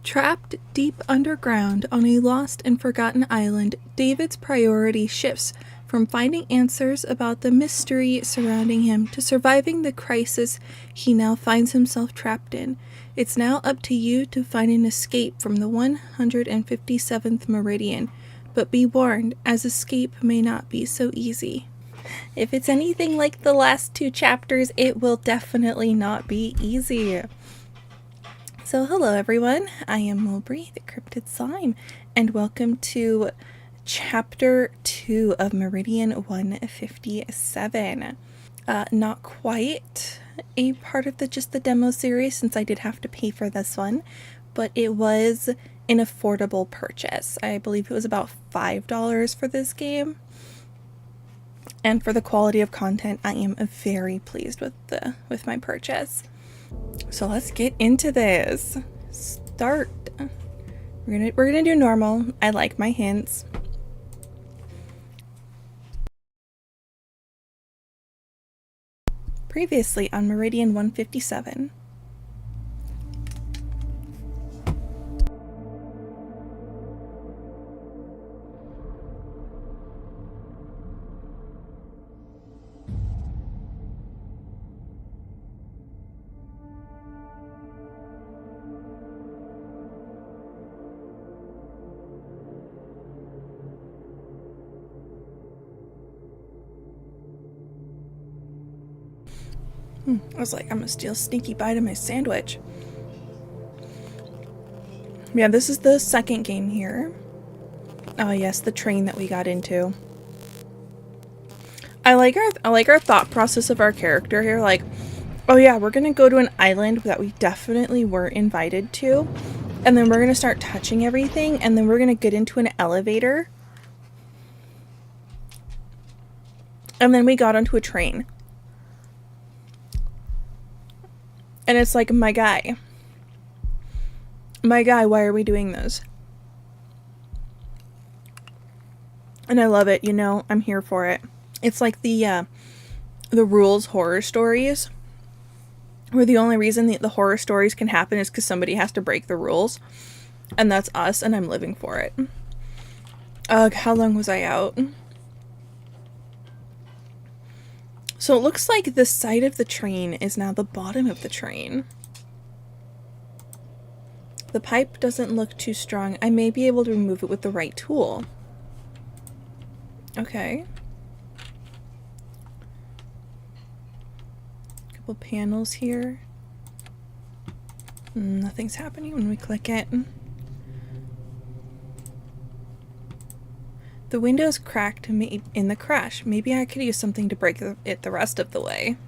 Trapped deep underground on a lost and forgotten island, David's priority shifts from finding answers about the mystery surrounding him to surviving the crisis he now finds himself trapped in. It's now up to you to find an escape from the 157th Meridian, but be warned, as escape may not be so easy. If it's anything like the last two chapters, it will definitely not be easy. So hello everyone, I am Mulbre, the Cryptid Slime, and welcome to Chapter 2 of Meridian 157. Not quite a part of the demo series, since I did have to pay for this one, but it was an affordable purchase. I believe it was about $5 for this game. And for the quality of content, I am very pleased with my purchase. So let's get into this. Start. We're gonna do normal. I like my hints. Previously on Meridian 157. I was like, I'm gonna steal a sneaky bite of my sandwich. Yeah, this is the second game here. Oh yes, the train that we got into. I like our thought process of our character here. Like, oh yeah, we're gonna go to an island that we definitely weren't invited to, and then we're gonna start touching everything, and then we're gonna get into an elevator, and then we got onto a train. And it's like, my guy, why are we doing this? And I love it, you know, I'm here for it. It's like the rules horror stories, where the only reason the horror stories can happen is because somebody has to break the rules. And that's us, and I'm living for it. How long was I out? So it looks like the side of the train is now the bottom of the train. The pipe doesn't look too strong. I may be able to remove it with the right tool. Okay. Couple panels here. Nothing's happening when we click it. The window's cracked in the crash. Maybe I could use something to break it the rest of the way.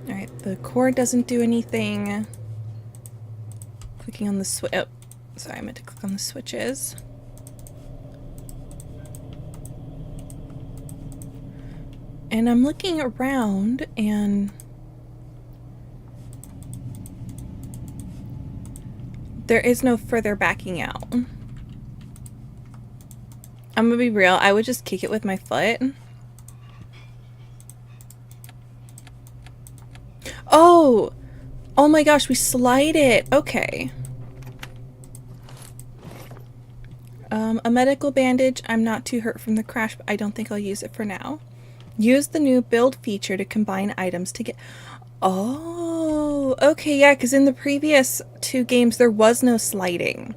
Alright, the cord doesn't do anything. Clicking on the switch. Oh, sorry, I meant to click on the switches. And I'm looking around, and there is no further backing out. I'm gonna be real, I would just kick it with my foot. Oh! Oh my gosh, we slide it! Okay. A medical bandage. I'm not too hurt from the crash, but I don't think I'll use it for now. Use the new build feature to combine items to get... Oh! Okay, yeah, because in the previous two games there was no sliding.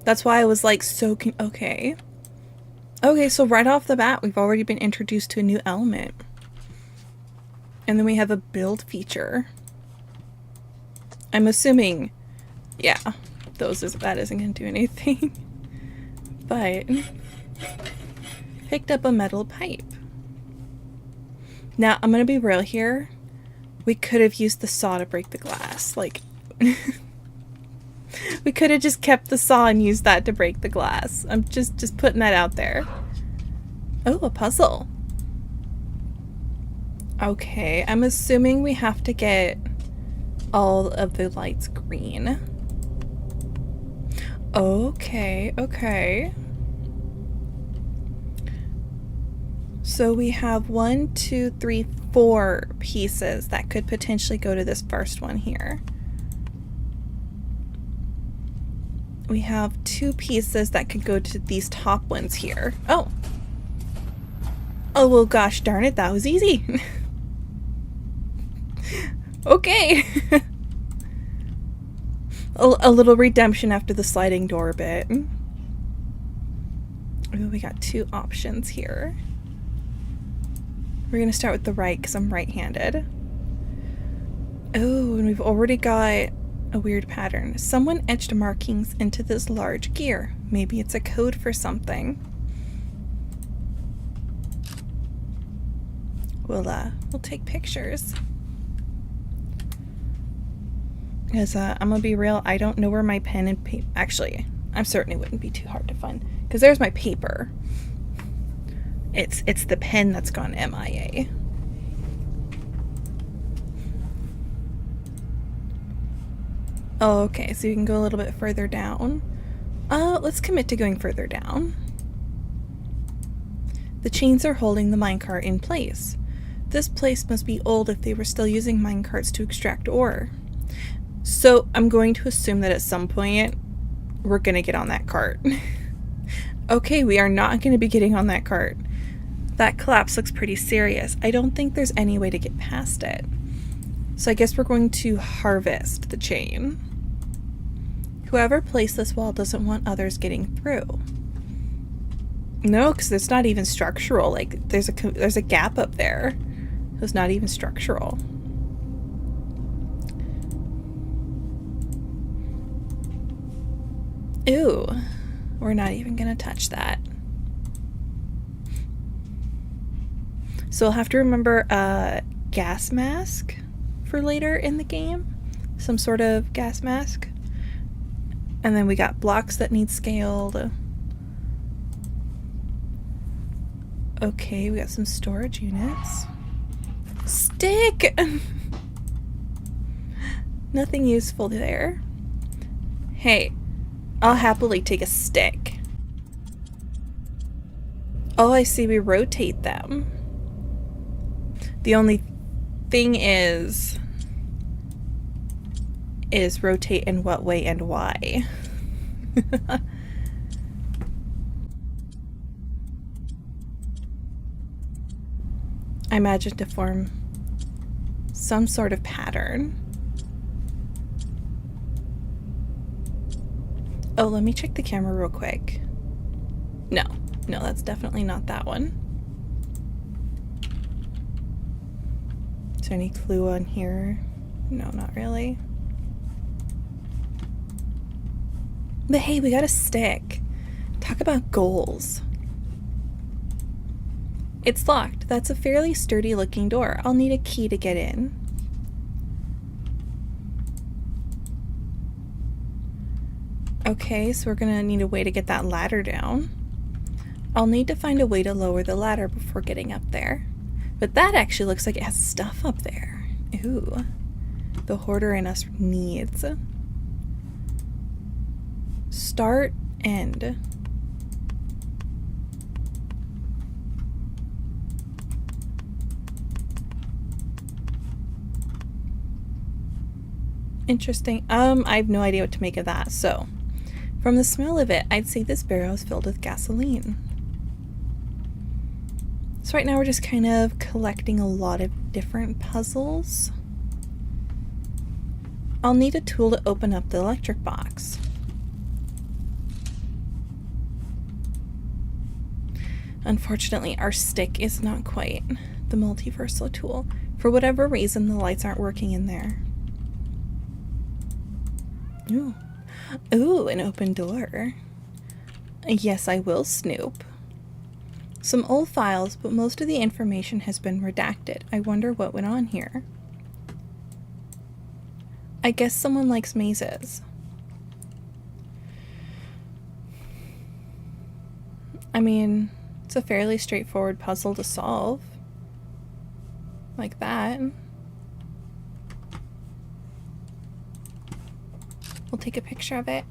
That's why I was like so... Okay. Okay, so right off the bat, we've already been introduced to a new element. And then we have a build feature. I'm assuming, yeah, that isn't going to do anything. But, picked up a metal pipe. Now, I'm going to be real here. We could have used the saw to break the glass. Like, we could have just kept the saw and used that to break the glass. I'm just putting that out there. Oh, a puzzle. Okay, I'm assuming we have to get all of the lights green. Okay, okay. So we have 1, 2, 3, 4 pieces that could potentially go to this first one here. we have 2 pieces that could go to these top ones here. Oh. Oh, well, gosh darn it, that was easy. Okay. A little redemption after the sliding door bit. Ooh, we got 2 options here. We're going to start with the right because I'm right-handed. Oh, and we've already got a weird pattern. Someone etched markings into this large gear. Maybe it's a code for something. We'll take pictures. Because I'm gonna be real, I don't know where my pen and paper... Actually, I certainly wouldn't be too hard to find. Because there's my paper. It's the pen that's gone MIA. Oh, okay, so you can go a little bit further down. Let's commit to going further down. The chains are holding the minecart in place. This place must be old if they were still using minecarts to extract ore. So I'm going to assume that at some point we're going to get on that cart. Okay, we are not going to be getting on that cart. That collapse looks pretty serious. I don't think there's any way to get past it. So I guess we're going to harvest the chain. Whoever placed this wall doesn't want others getting through. No, because it's not even structural. Like, there's a gap up there. It's not even structural. Ew. We're not even gonna touch that. So I'll have to remember a gas mask for later in the game. Some sort of gas mask. And then we got blocks that need scaled. Okay, we got some storage units. Stick! Nothing useful there. Hey, I'll happily take a stick. Oh, I see, we rotate them. The only thing is rotate in what way and why. I imagine to form some sort of pattern. Oh, let me check the camera real quick. No, that's definitely not that one. Is there any clue on here? No, not really. But hey, we got a stick. Talk about goals. It's locked. That's a fairly sturdy looking door. I'll need a key to get in. Okay, so we're gonna need a way to get that ladder down. I'll need to find a way to lower the ladder before getting up there. But that actually looks like it has stuff up there. Ooh. The hoarder in us needs. Start, end. Interesting. I have no idea what to make of that. So, from the smell of it, I'd say this barrel is filled with gasoline. So right now we're just kind of collecting a lot of different puzzles. I'll need a tool to open up the electric box. Unfortunately, our stick is not quite the multiversal tool. For whatever reason, the lights aren't working in there. Ooh. Ooh, an open door. Yes, I will snoop. Some old files, but most of the information has been redacted. I wonder what went on here. I guess someone likes mazes. I mean, it's a fairly straightforward puzzle to solve. Like that. We'll take a picture of it.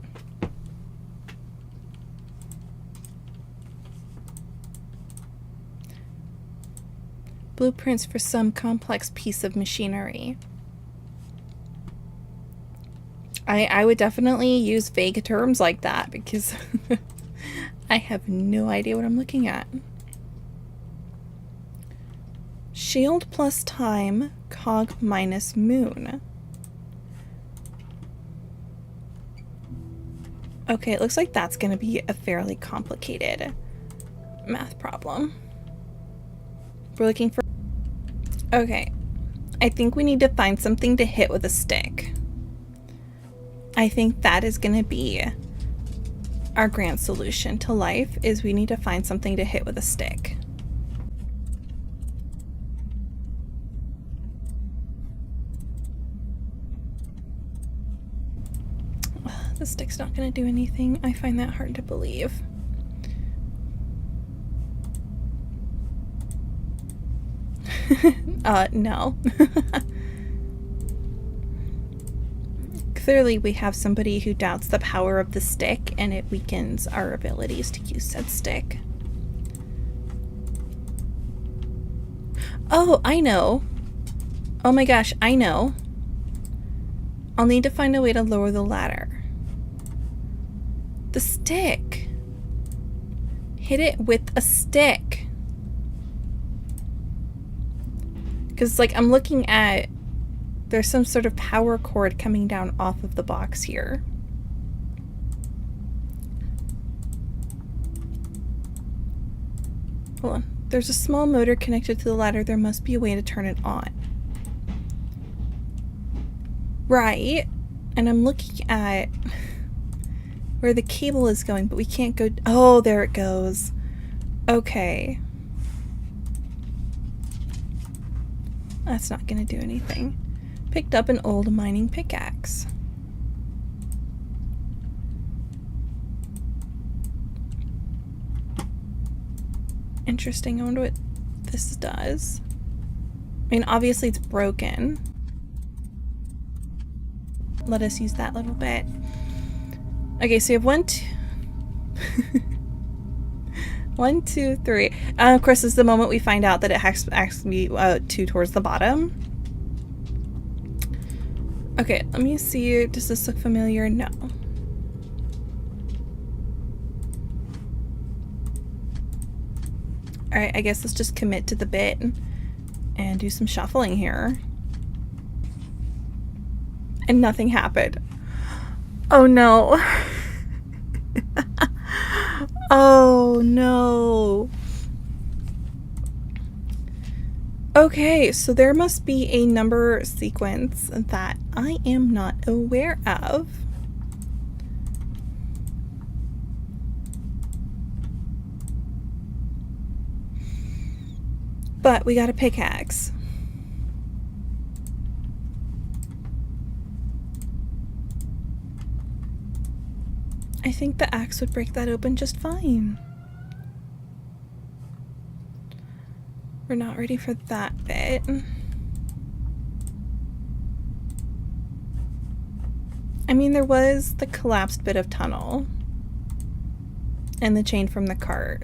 Blueprints for some complex piece of machinery. I would definitely use vague terms like that because I have no idea what I'm looking at. Shield plus time, cog minus moon. Okay, it looks like that's going to be a fairly complicated math problem. We're looking for... Okay, I think we need to find something to hit with a stick. I think that is going to be our grand solution to life, is we need to find something to hit with a stick. The stick's not going to do anything. I find that hard to believe. No. Clearly we have somebody who doubts the power of the stick, and it weakens our abilities to use said stick. Oh, I know. Oh my gosh, I know. I'll need to find a way to lower the ladder. The stick. Hit it with a stick. Because, like, I'm looking at... There's some sort of power cord coming down off of the box here. Hold on. There's a small motor connected to the ladder. There must be a way to turn it on. Right. And I'm looking at where the cable is going, but we can't go... Oh, there it goes. Okay. That's not going to do anything. Picked up an old mining pickaxe. Interesting. I wonder what this does. I mean, obviously it's broken. Let us use that little bit. Okay, so you have 1, 2... 1, 2, 3. Of course, this is the moment we find out that it has actually 2 towards the bottom. Okay, let me see. Does this look familiar? No. Alright, I guess let's just commit to the bit and do some shuffling here. And nothing happened. Oh no. Oh no. Okay, so there must be a number sequence that I am not aware of. But we got a pickaxe. I think the axe would break that open just fine. We're not ready for that bit. I mean, there was the collapsed bit of tunnel and the chain from the cart.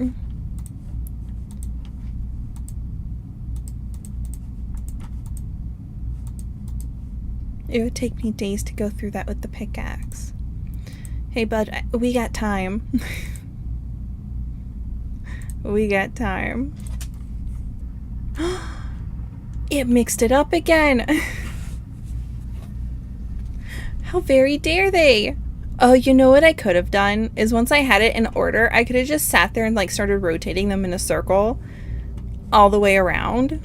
It would take me days to go through that with the pickaxe. Hey bud, we got time. We got time. It mixed it up again. How very dare they? Oh, you know what I could have done is once I had it in order, I could have just sat there and like started rotating them in a circle all the way around.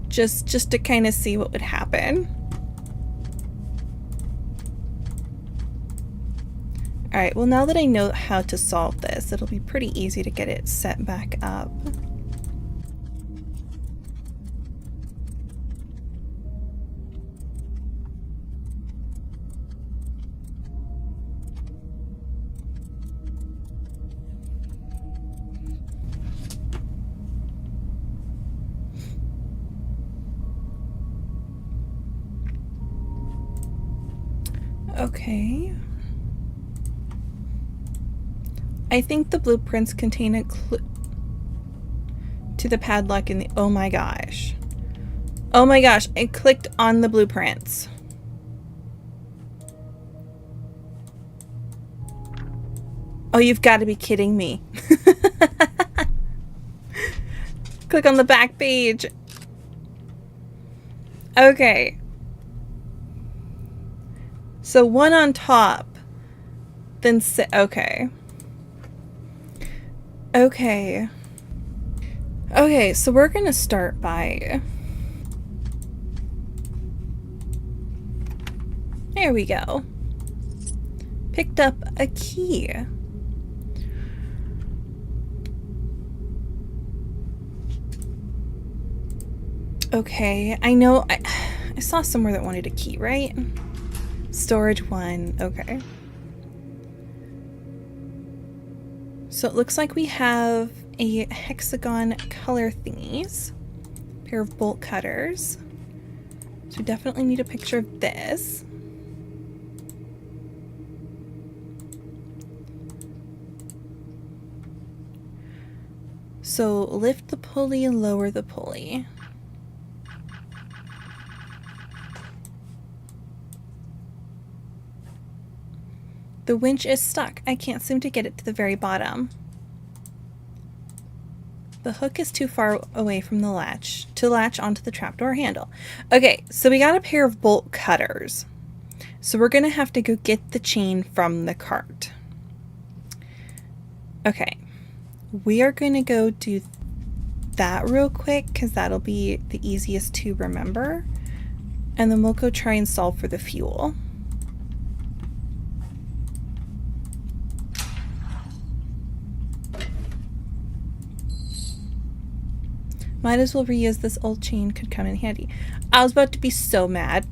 Just to kind of see what would happen. Alright, well now that I know how to solve this, it'll be pretty easy to get it set back up. Okay. I think the blueprints contain a clue to the padlock in the... Oh my gosh. Oh my gosh, I clicked on the blueprints. Oh, you've got to be kidding me. Click on the back page. Okay. So one on top. Then okay. Okay. Okay, so we're going to start by... There we go. Picked up a key. Okay, I know I saw somewhere that wanted a key, right? Storage 1, okay. So it looks like we have a hexagon color thingies. Pair of bolt cutters. So we definitely need a picture of this. So lift the pulley and lower the pulley. The winch is stuck. I can't seem to get it to the very bottom. The hook is too far away from the latch to latch onto the trapdoor handle. Okay, so we got a pair of bolt cutters. So we're going to have to go get the chain from the cart. Okay, we are going to go do that real quick because that'll be the easiest to remember. And then we'll go try and solve for the fuel. Might as well reuse this old chain, could come in handy. I was about to be so mad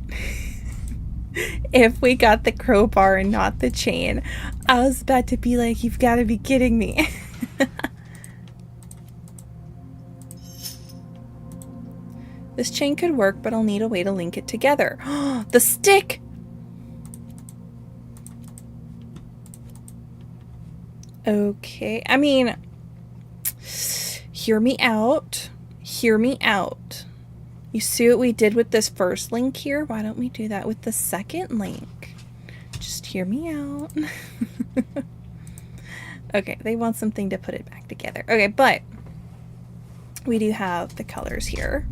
if we got the crowbar and not the chain. I was about to be like, you've got to be kidding me. This chain could work, but I'll need a way to link it together. The stick! Okay, I mean, hear me out. Hear me out. You see what we did with this first link here? Why don't we do that with the second link? Just hear me out. Okay, they want something to put it back together. Okay, but we do have the colors here,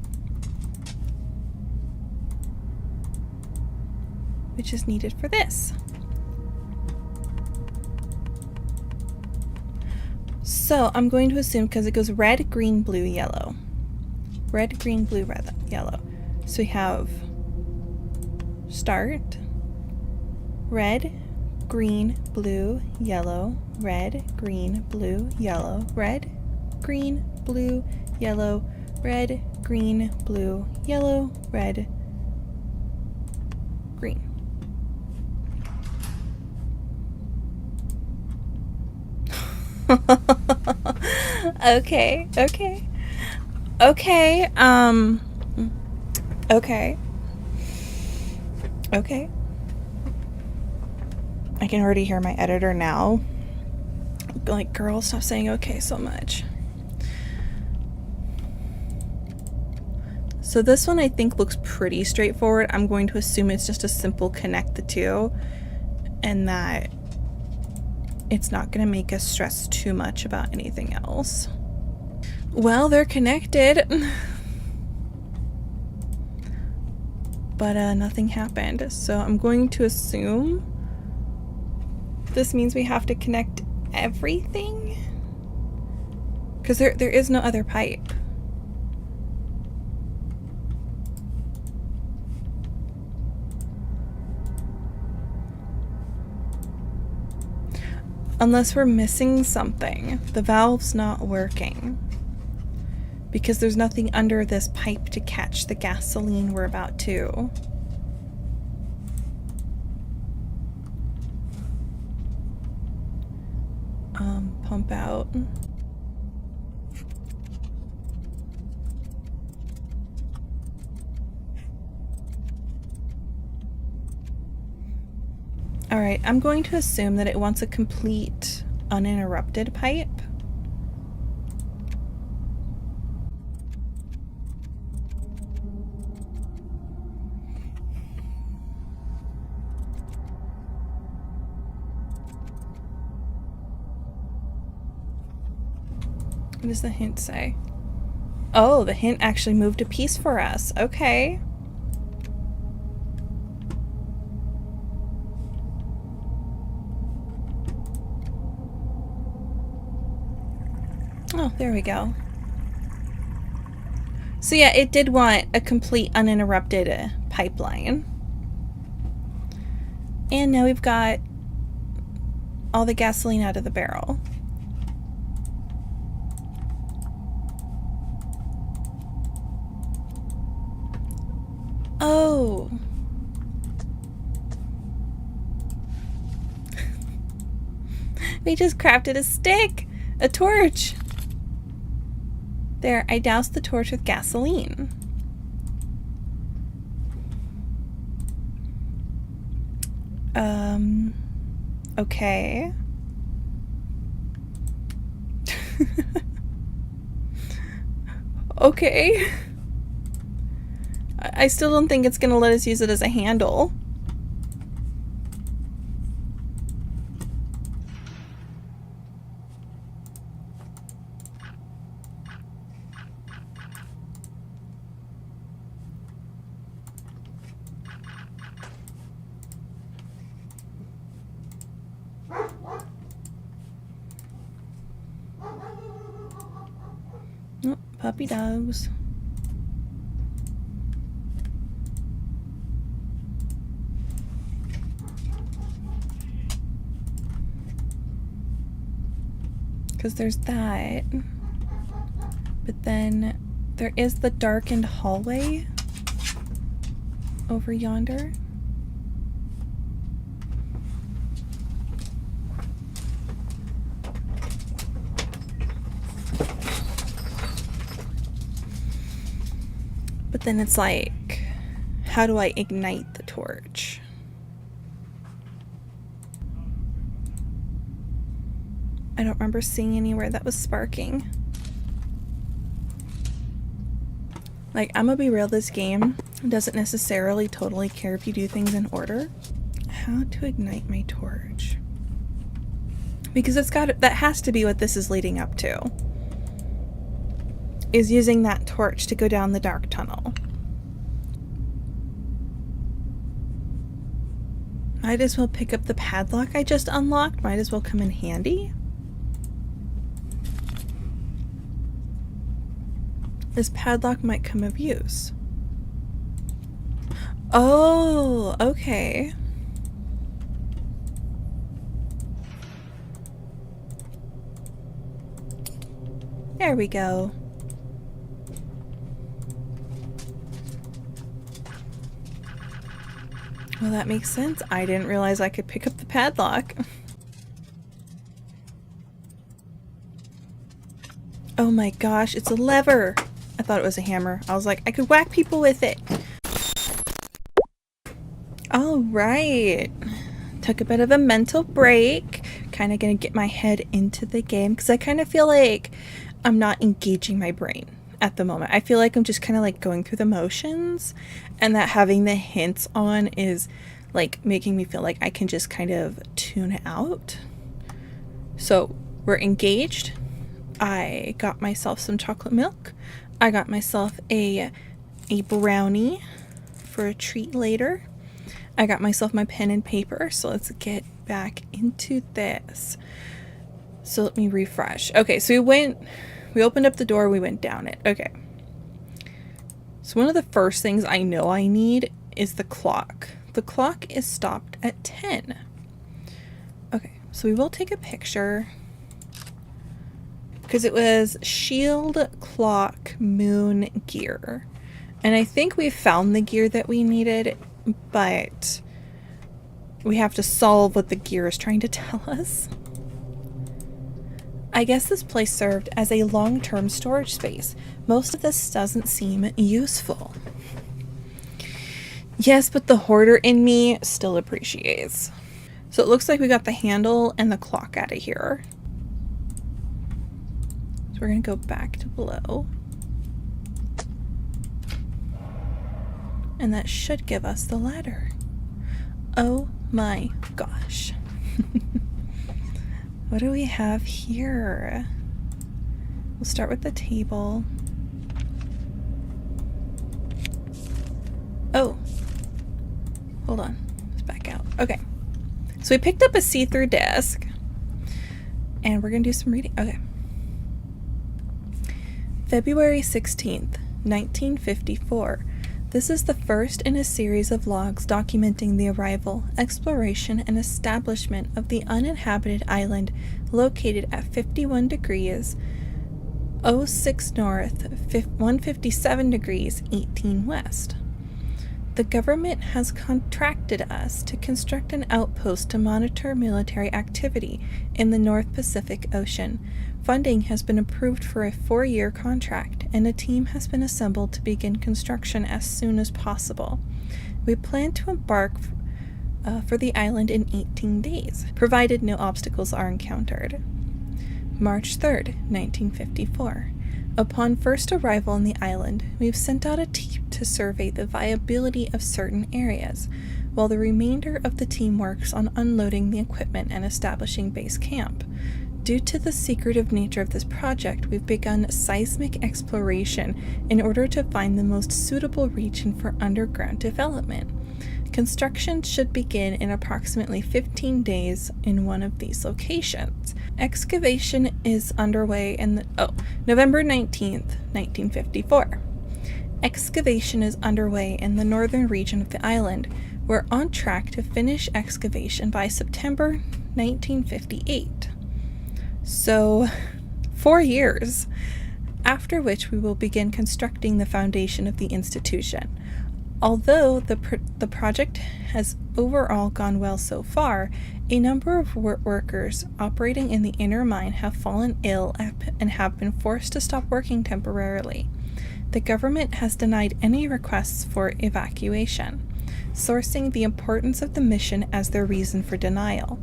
which is needed for this. So I'm going to assume, because it goes red, green, blue, yellow. Red, green, blue, red, yellow. So we have start, red, green, blue, yellow, red, green, blue, yellow, red, green, blue, yellow, red, green, blue, yellow, red, green. Okay, okay. Okay, okay. Okay. I can already hear my editor now. Like, girl, stop saying okay so much. So this one I think looks pretty straightforward. I'm going to assume it's just a simple connect the two, and that it's not going to make us stress too much about anything else. Well, they're connected. But nothing happened. So I'm going to assume this means we have to connect everything, because there is no other pipe. Unless we're missing something. The valve's not working, because there's nothing under this pipe to catch the gasoline we're about to. Pump out. All right, I'm going to assume that it wants a complete uninterrupted pipe. What does the hint say? Oh, the hint actually moved a piece for us. Okay. Oh, there we go. So yeah, it did want a complete uninterrupted pipeline. And now we've got all the gasoline out of the barrel. Oh. We just crafted a stick, a torch. There, I doused the torch with gasoline. Okay. Okay. I still don't think it's gonna let us use it as a handle. Oh, puppy dogs. Because there's that. But then there is the darkened hallway over yonder. But then it's like, how do I ignite the torch? I don't remember seeing anywhere that was sparking. Like, I'm gonna be real, this game doesn't necessarily totally care if you do things in order. How to ignite my torch? Because that has to be what this is leading up to. Is using that torch to go down the dark tunnel. Might as well pick up the padlock I just unlocked. Might as well come in handy. This padlock might come of use. Oh, okay. There we go. Well, that makes sense. I didn't realize I could pick up the padlock. Oh my gosh, it's a lever. I thought it was a hammer. I was like, I could whack people with it. All right. Took a bit of a mental break. Kind of gonna get my head into the game because I kind of feel like I'm not engaging my brain at the moment. I feel like I'm just kind of like going through the motions, and that having the hints on is like making me feel like I can just kind of tune out. So we're engaged. I got myself some chocolate milk. I got myself a brownie for a treat later. I got myself my pen and paper, so let's get back into this. So let me refresh. Okay, so we opened up the door, we went down it. Okay. So one of the first things I know I need is the clock. The clock is stopped at 10. Okay, so we will take a picture because it was shield, clock, moon, gear. And I think we found the gear that we needed, but we have to solve what the gear is trying to tell us. I guess this place served as a long-term storage space. Most of this doesn't seem useful. Yes, but the hoarder in me still appreciates. So it looks like we got the handle and the clock out of here. So we're gonna go back to below. And that should give us the ladder. Oh my gosh. What do we have here? We'll start with the table. Oh, hold on. Let's back out. Okay. So we picked up a see-through disc, and we're going to do some reading. Okay. February 16th, 1954. This is the first in a series of logs documenting the arrival, exploration, and establishment of the uninhabited island located at 51 degrees 06 north, 157 degrees 18 west. The government has contracted us to construct an outpost to monitor military activity in the North Pacific Ocean. Funding has been approved for a 4-year contract, and a team has been assembled to begin construction as soon as possible. We plan to embark for the island in 18 days, provided no obstacles are encountered. March 3rd, 1954. Upon first arrival on the island, we've sent out a team to survey the viability of certain areas, while the remainder of the team works on unloading the equipment and establishing base camp. Due to the secretive nature of this project, we've begun seismic exploration in order to find the most suitable region for underground development. Construction should begin in approximately 15 days in one of these locations. Excavation is underway in November 19th, 1954. Excavation is underway in the northern region of the island. We're on track to finish excavation by September 1958. So, 4 years, after which we will begin constructing the foundation of the institution. Although the project has overall gone well so far, a number of workers operating in the inner mine have fallen ill and have been forced to stop working temporarily. The government has denied any requests for evacuation, sourcing the importance of the mission as their reason for denial.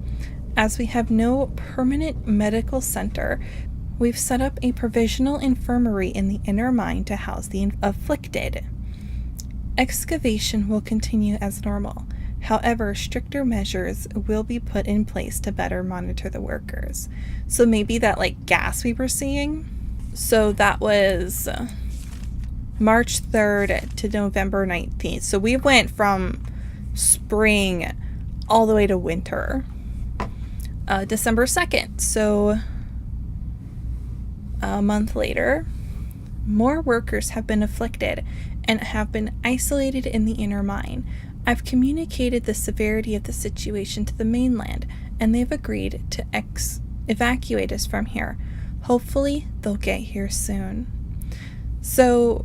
As we have no permanent medical center, we've set up a provisional infirmary in the inner mine to house the afflicted. Excavation will continue as normal. However, stricter measures will be put in place to better monitor the workers. So maybe that gas we were seeing. So that was March 3rd to November 19th. So we went from spring all the way to winter. December 2nd. So a month later, more workers have been afflicted and have been isolated in the inner mine. I've communicated the severity of the situation to the mainland, and they've agreed to evacuate us from here. Hopefully, they'll get here soon. So,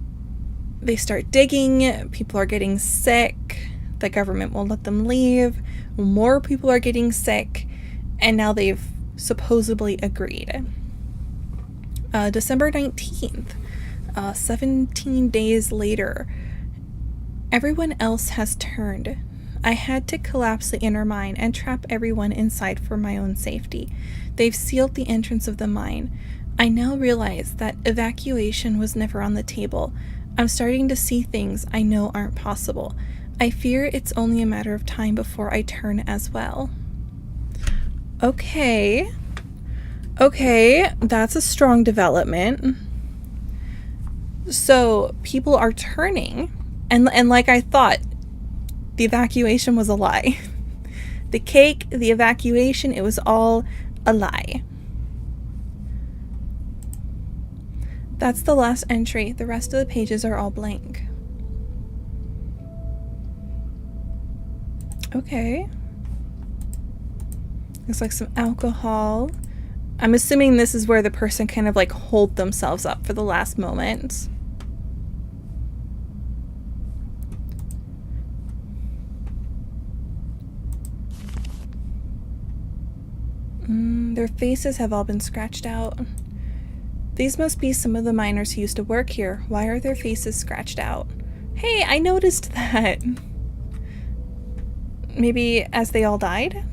they start digging, people are getting sick, the government won't let them leave, more people are getting sick, and now they've supposedly agreed. December 19th. 17 days later, everyone else has turned. I had to collapse the inner mine and trap everyone inside for my own safety. They've sealed the entrance of the mine. I now realize that evacuation was never on the table. I'm starting to see things I know aren't possible. I fear it's only a matter of time before I turn as well. Okay, that's a strong development. So people are turning, and like I thought, the evacuation was a lie. The cake, the evacuation, it was all a lie. That's the last entry. The rest of the pages are all blank. Okay. Looks like some alcohol. I'm assuming this is where the person kind of hold themselves up for the last moment. Their faces have all been scratched out. These must be some of the miners who used to work here. Why are their faces scratched out? Hey, I noticed that. Maybe as they all died?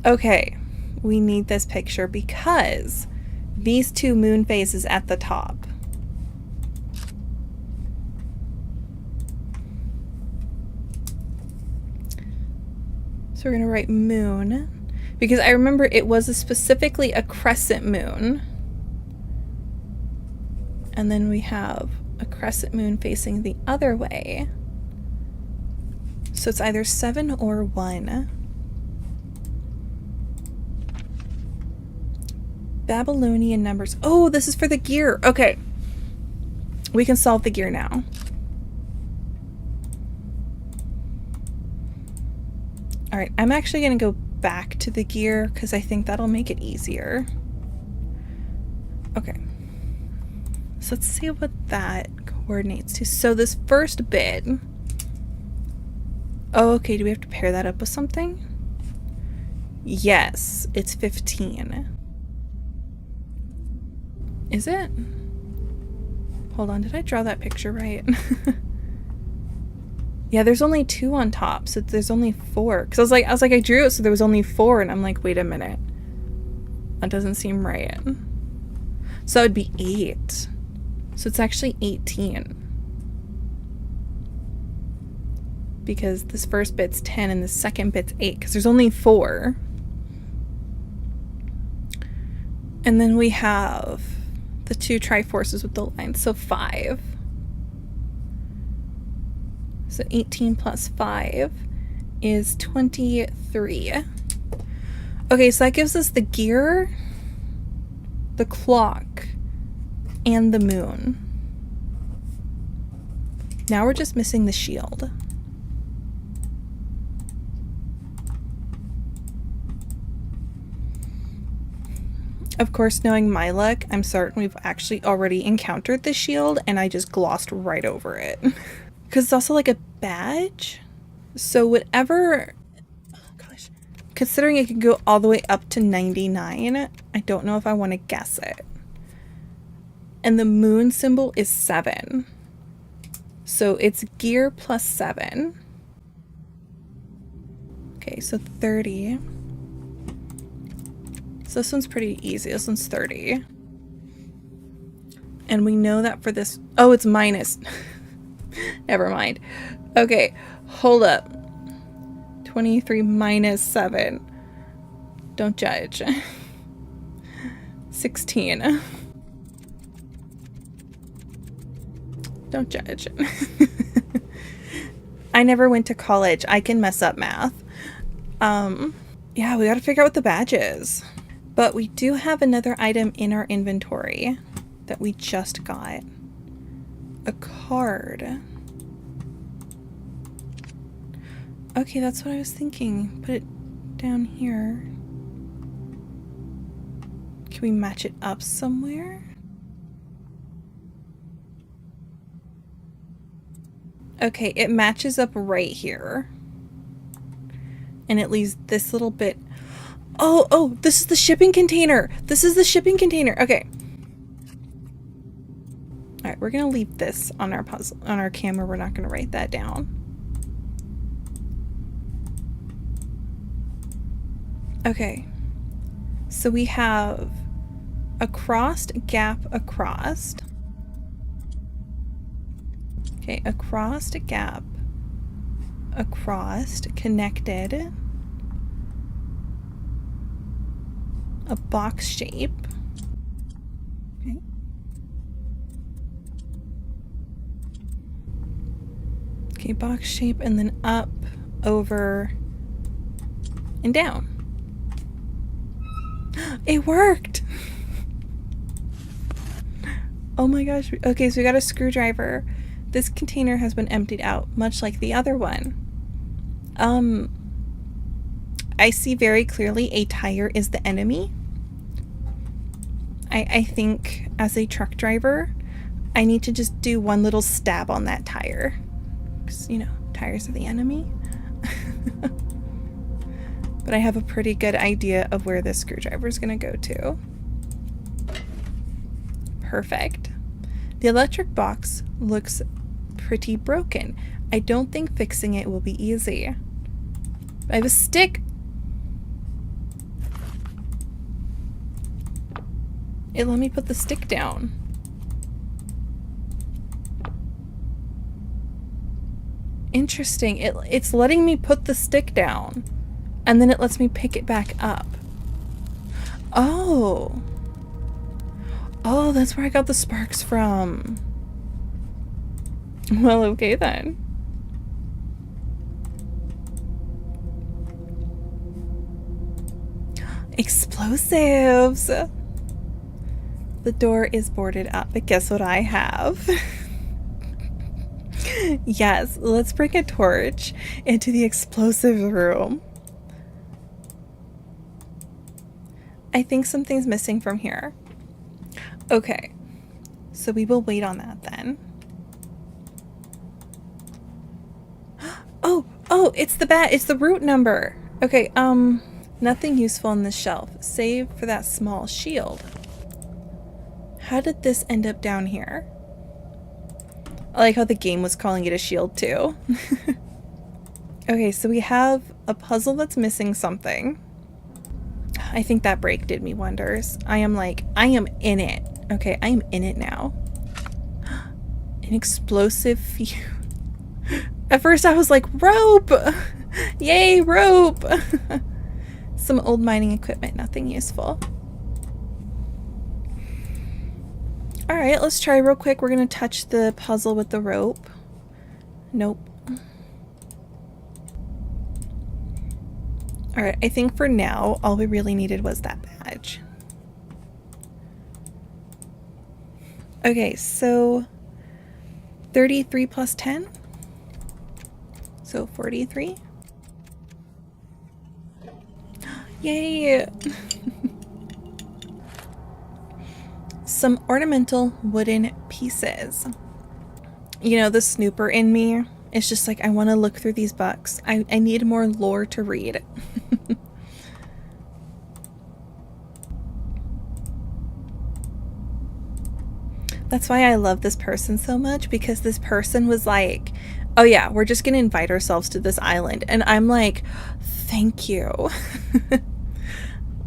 Okay, we need this picture because these two moon phases at the top. So we're going to write moon. Because I remember it was specifically a crescent moon. And then we have a crescent moon facing the other way. So it's either 7 or 1. Babylonian numbers. Oh, this is for the gear. Okay. We can solve the gear now. All right, I'm actually going to go back to the gear because I think that'll make it easier. Okay. So let's see what that coordinates to. So this first bit. Oh, okay. Do we have to pair that up with something? Yes, it's 15. Is it? Hold on, did I draw that picture right? Yeah, there's only 2 on top, so there's only 4. Because I was like, I drew it, so there was only 4, and I'm like, wait a minute. That doesn't seem right. So it'd be 8. So it's actually 18. Because this first bit's 10 and the second bit's 8, because there's only 4. And then we have the 2 triforces with the lines, so 5. So 18 plus 5 is 23. Okay, so that gives us the gear, the clock, and the moon. Now we're just missing the shield. Of course, knowing my luck, I'm certain we've actually already encountered the shield and I just glossed right over it. Because it's also like a badge. So whatever... Oh gosh. Considering it can go all the way up to 99, I don't know if I want to guess it. And the moon symbol is 7. So it's gear plus 7. Okay, so 30. So this one's pretty easy. This one's 30. And we know that for this... Oh, it's minus. Never mind. Okay, hold up. 23 minus 7. Don't judge. 16. Don't judge. I never went to college. I can mess up math. Yeah, we gotta figure out what the badge is. But we do have another item in our inventory that we just got. A card. Okay, that's what I was thinking. Put it down here. Can we match it up somewhere? Okay, it matches up right here. And it leaves this little bit. Oh, this is the shipping container. This is the shipping container. Okay. All right, we're going to leave this on our puzzle, on our camera. We're not going to write that down. Okay. So we have a crossed gap across. Okay, a crossed gap across, connected. A box shape. Okay. Okay, box shape, and then up, over, and down. It worked! Oh my gosh. Okay, so we got a screwdriver. This container has been emptied out, much like the other one. I see very clearly a tire is the enemy. I think as a truck driver, I need to just do one little stab on that tire. Because, you know, tires are the enemy. But I have a pretty good idea of where this screwdriver is going to go to. Perfect. The electric box looks pretty broken. I don't think fixing it will be easy. I have a stick. It let me put the stick down. Interesting. It's letting me put the stick down. And then it lets me pick it back up. Oh. Oh, that's where I got the sparks from. Well, okay then. Explosives. The door is boarded up, but guess what I have? Yes, let's bring a torch into the explosive room. I think something's missing from here. Okay, so we will wait on that then. Oh, it's the root number. Okay, nothing useful on the shelf, save for that small shield. How did this end up down here? I like how the game was calling it a shield too. Okay, so we have a puzzle that's missing something. I think that break did me wonders. I am in it. Okay, I am in it now. An explosive fuse. At first I was like, rope! Yay, rope! Some old mining equipment, nothing useful. Alright, let's try real quick. We're gonna touch the puzzle with the rope. Nope. Alright, I think for now, all we really needed was that badge. Okay, so 33 plus 10? So 43? Yay! Some ornamental wooden pieces. You know, the snooper in me is just like, I want to look through these books. I need more lore to read. That's why I love this person so much, because this person was like, oh yeah, we're just gonna invite ourselves to this island. And I'm like, thank you.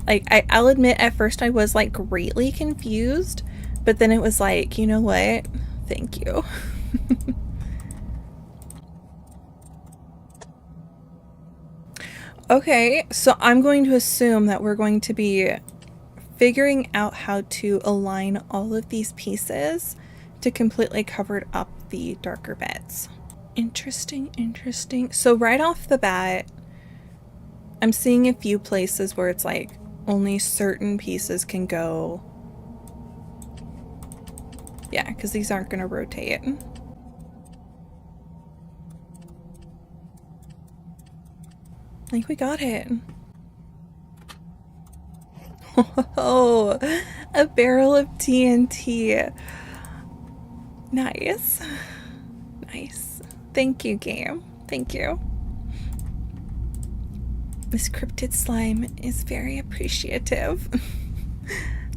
Like, I'll admit at first I was like greatly confused, but then it was like, you know what? Thank you. Okay, so I'm going to assume that we're going to be figuring out how to align all of these pieces to completely cover up the darker bits. Interesting, interesting. So right off the bat, I'm seeing a few places where it's like only certain pieces can go. Yeah, because these aren't going to rotate. I think we got it. Oh, a barrel of TNT. Nice. Nice. Thank you, game. Thank you. This cryptid slime is very appreciative.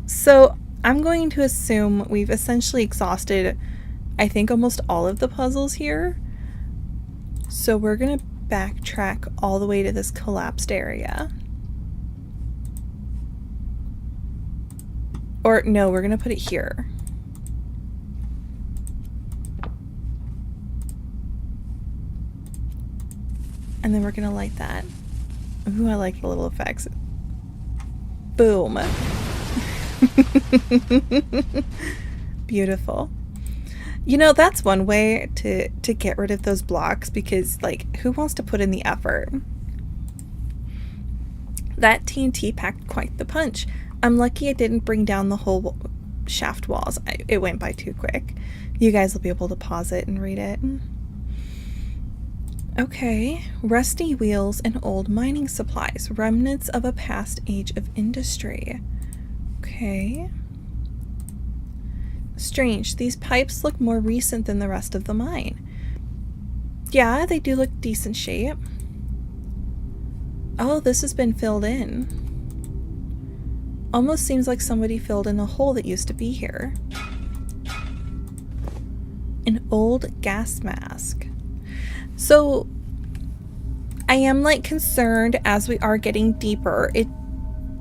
So I'm going to assume we've essentially exhausted, I think, almost all of the puzzles here. So we're going to backtrack all the way to this collapsed area. Or no, we're going to put it here. And then we're going to light that. Ooh, I like the little effects. Boom. Beautiful. You know, that's one way to get rid of those blocks, because, like, who wants to put in the effort? That TNT packed quite the punch. I'm lucky it didn't bring down the whole shaft walls. It went by too quick. You guys will be able to pause it and read it. Okay, rusty wheels and old mining supplies, remnants of a past age of industry. Okay. Strange, these pipes look more recent than the rest of the mine. Yeah, they do look decent shape. Oh, this has been filled in. Almost seems like somebody filled in a hole that used to be here. An old gas mask. So I am like concerned as we are getting deeper.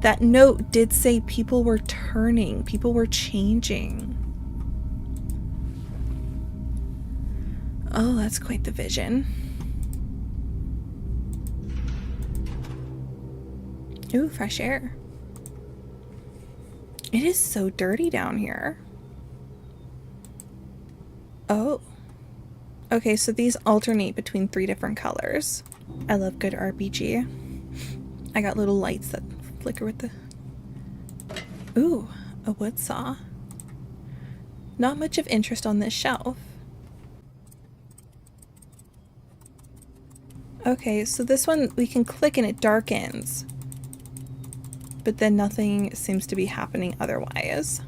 That note did say people were turning, people were changing. Oh, that's quite the vision. Ooh, fresh air. It is so dirty down here. Oh. Okay, so these alternate between 3 different colors. I love good RPG. I got little lights that flicker with the... Ooh, a wood saw. Not much of interest on this shelf. Okay, so this one we can click and it darkens. But then nothing seems to be happening otherwise.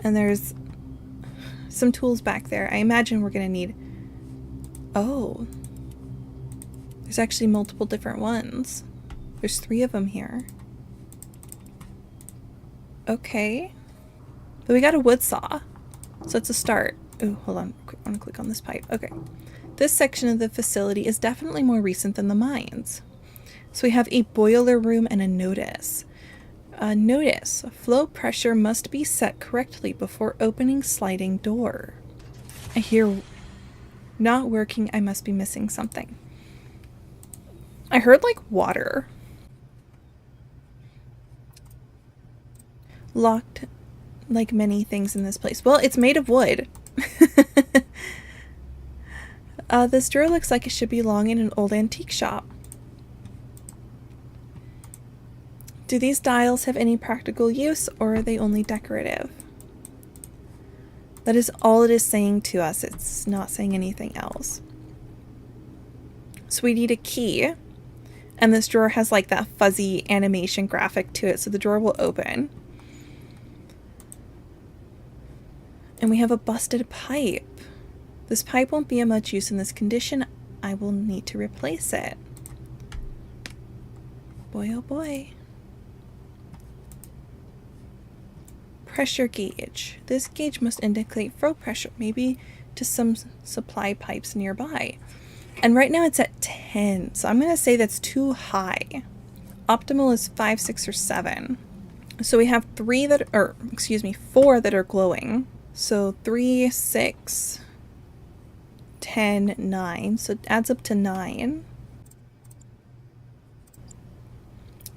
And there's some tools back there. I imagine we're gonna need... Oh. There's actually multiple different ones. There's 3 of them here. Okay. But we got a wood saw. So it's a start. Oh, hold on. I want to click on this pipe. Okay. This section of the facility is definitely more recent than the mines. So we have a boiler room and a notice. Notice, flow pressure must be set correctly before opening sliding door. I hear not working. I must be missing something. I heard like water. Locked like many things in this place. Well, it's made of wood. This drawer looks like it should belong in an old antique shop. Do these dials have any practical use, or are they only decorative? That is all it is saying to us. It's not saying anything else. So we need a key. And this drawer has like that fuzzy animation graphic to it, so the drawer will open. And we have a busted pipe. This pipe won't be of much use in this condition. I will need to replace it. Boy, oh boy. Pressure gauge. This gauge must indicate flow pressure, maybe to some supply pipes nearby. And right now it's at 10, so I'm going to say that's too high. Optimal is 5, 6, or 7. So we have 4 that are glowing. So 3, 6, 10, 9. So it adds up to 9.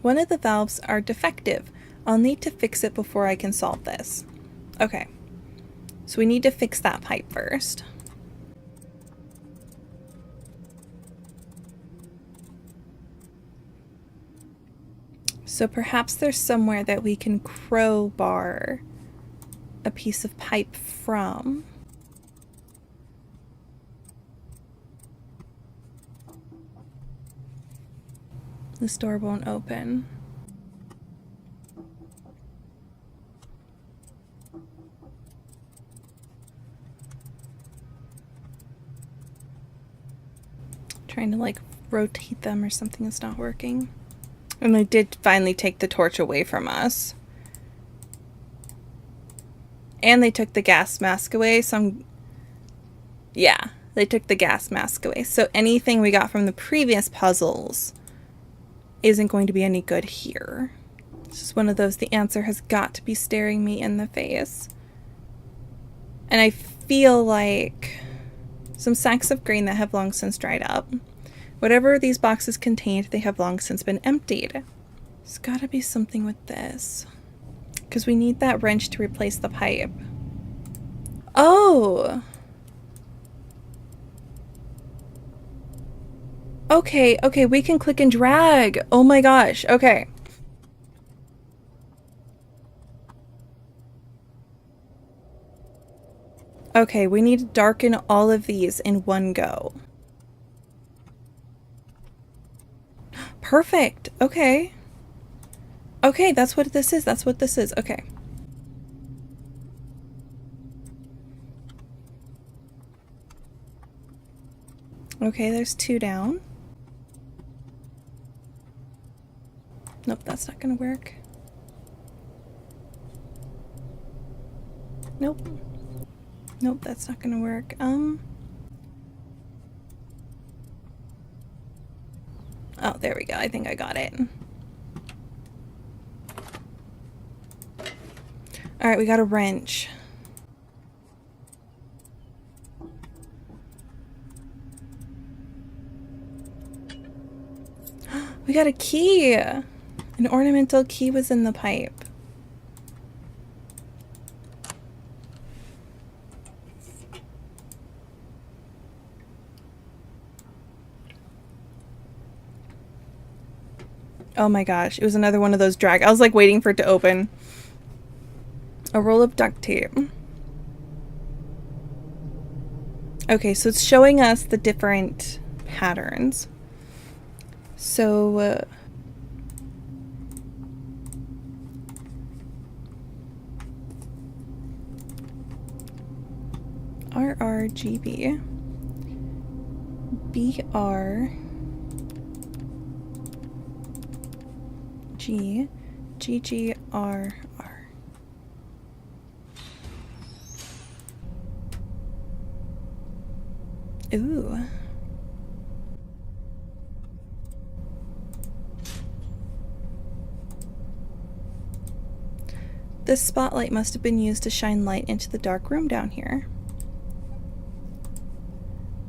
One of the valves are defective. I'll need to fix it before I can solve this. Okay. So we need to fix that pipe first. So perhaps there's somewhere that we can crowbar a piece of pipe from. This door won't open. Trying to like rotate them or something is not working. And they did finally take the torch away from us. And they took the gas mask away, so yeah, they took the gas mask away. So anything we got from the previous puzzles isn't going to be any good here. It's just one of those, the answer has got to be staring me in the face. And I feel like some sacks of grain that have long since dried up. Whatever these boxes contained, they have long since been emptied. There's gotta be something with this. Because we need that wrench to replace the pipe. Oh! Okay, okay, we can click and drag. Oh my gosh, okay. Okay, we need to darken all of these in one go. Perfect, okay. Okay, that's what this is, that's what this is, okay. Okay, there's 2 down. Nope, that's not gonna work. Nope. Nope, that's not gonna work. Oh, there we go. I think I got it. Alright, we got a wrench. We got a key! An ornamental key was in the pipe. Oh my gosh, it was another one of those drag. I was like waiting for it to open. A roll of duct tape. Okay, so it's showing us the different patterns. So, RRGB, BR, G, GGRR. Ooh. This spotlight must have been used to shine light into the dark room down here.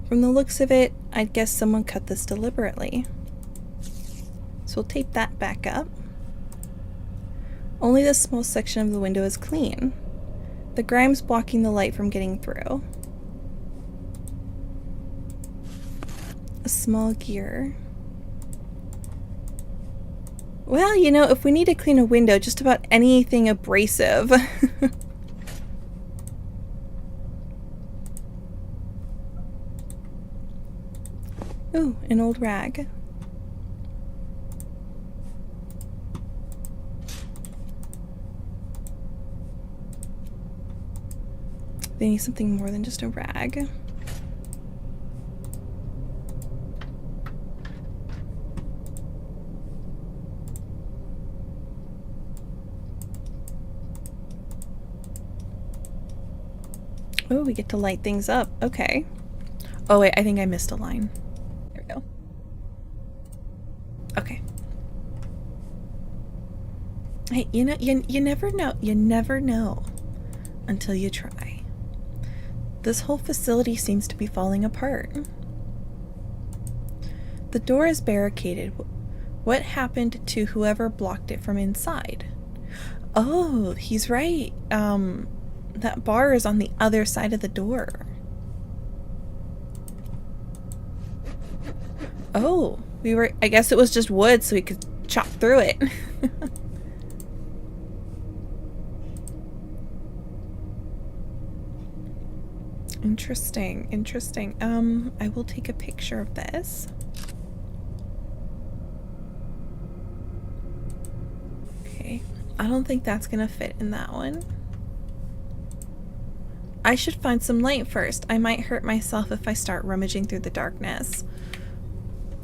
From the looks of it, I'd guess someone cut this deliberately. So we'll tape that back up. Only this small section of the window is clean. The grime's blocking the light from getting through. A small gear. Well, you know, if we need to clean a window, just about anything abrasive. Ooh, an old rag. They need something more than just a rag. Oh, we get to light things up. Okay. Oh wait, I think I missed a line. There we go. Okay. Hey, you know, you never know. You never know until you try. This whole facility seems to be falling apart. The door is barricaded. What happened to whoever blocked it from inside? Oh, he's right. That bar is on the other side of the door. Oh, I guess it was just wood so we could chop through it. Interesting, interesting. I will take a picture of this. Okay, I don't think that's gonna fit in that one. I should find some light first. I might hurt myself if I start rummaging through the darkness.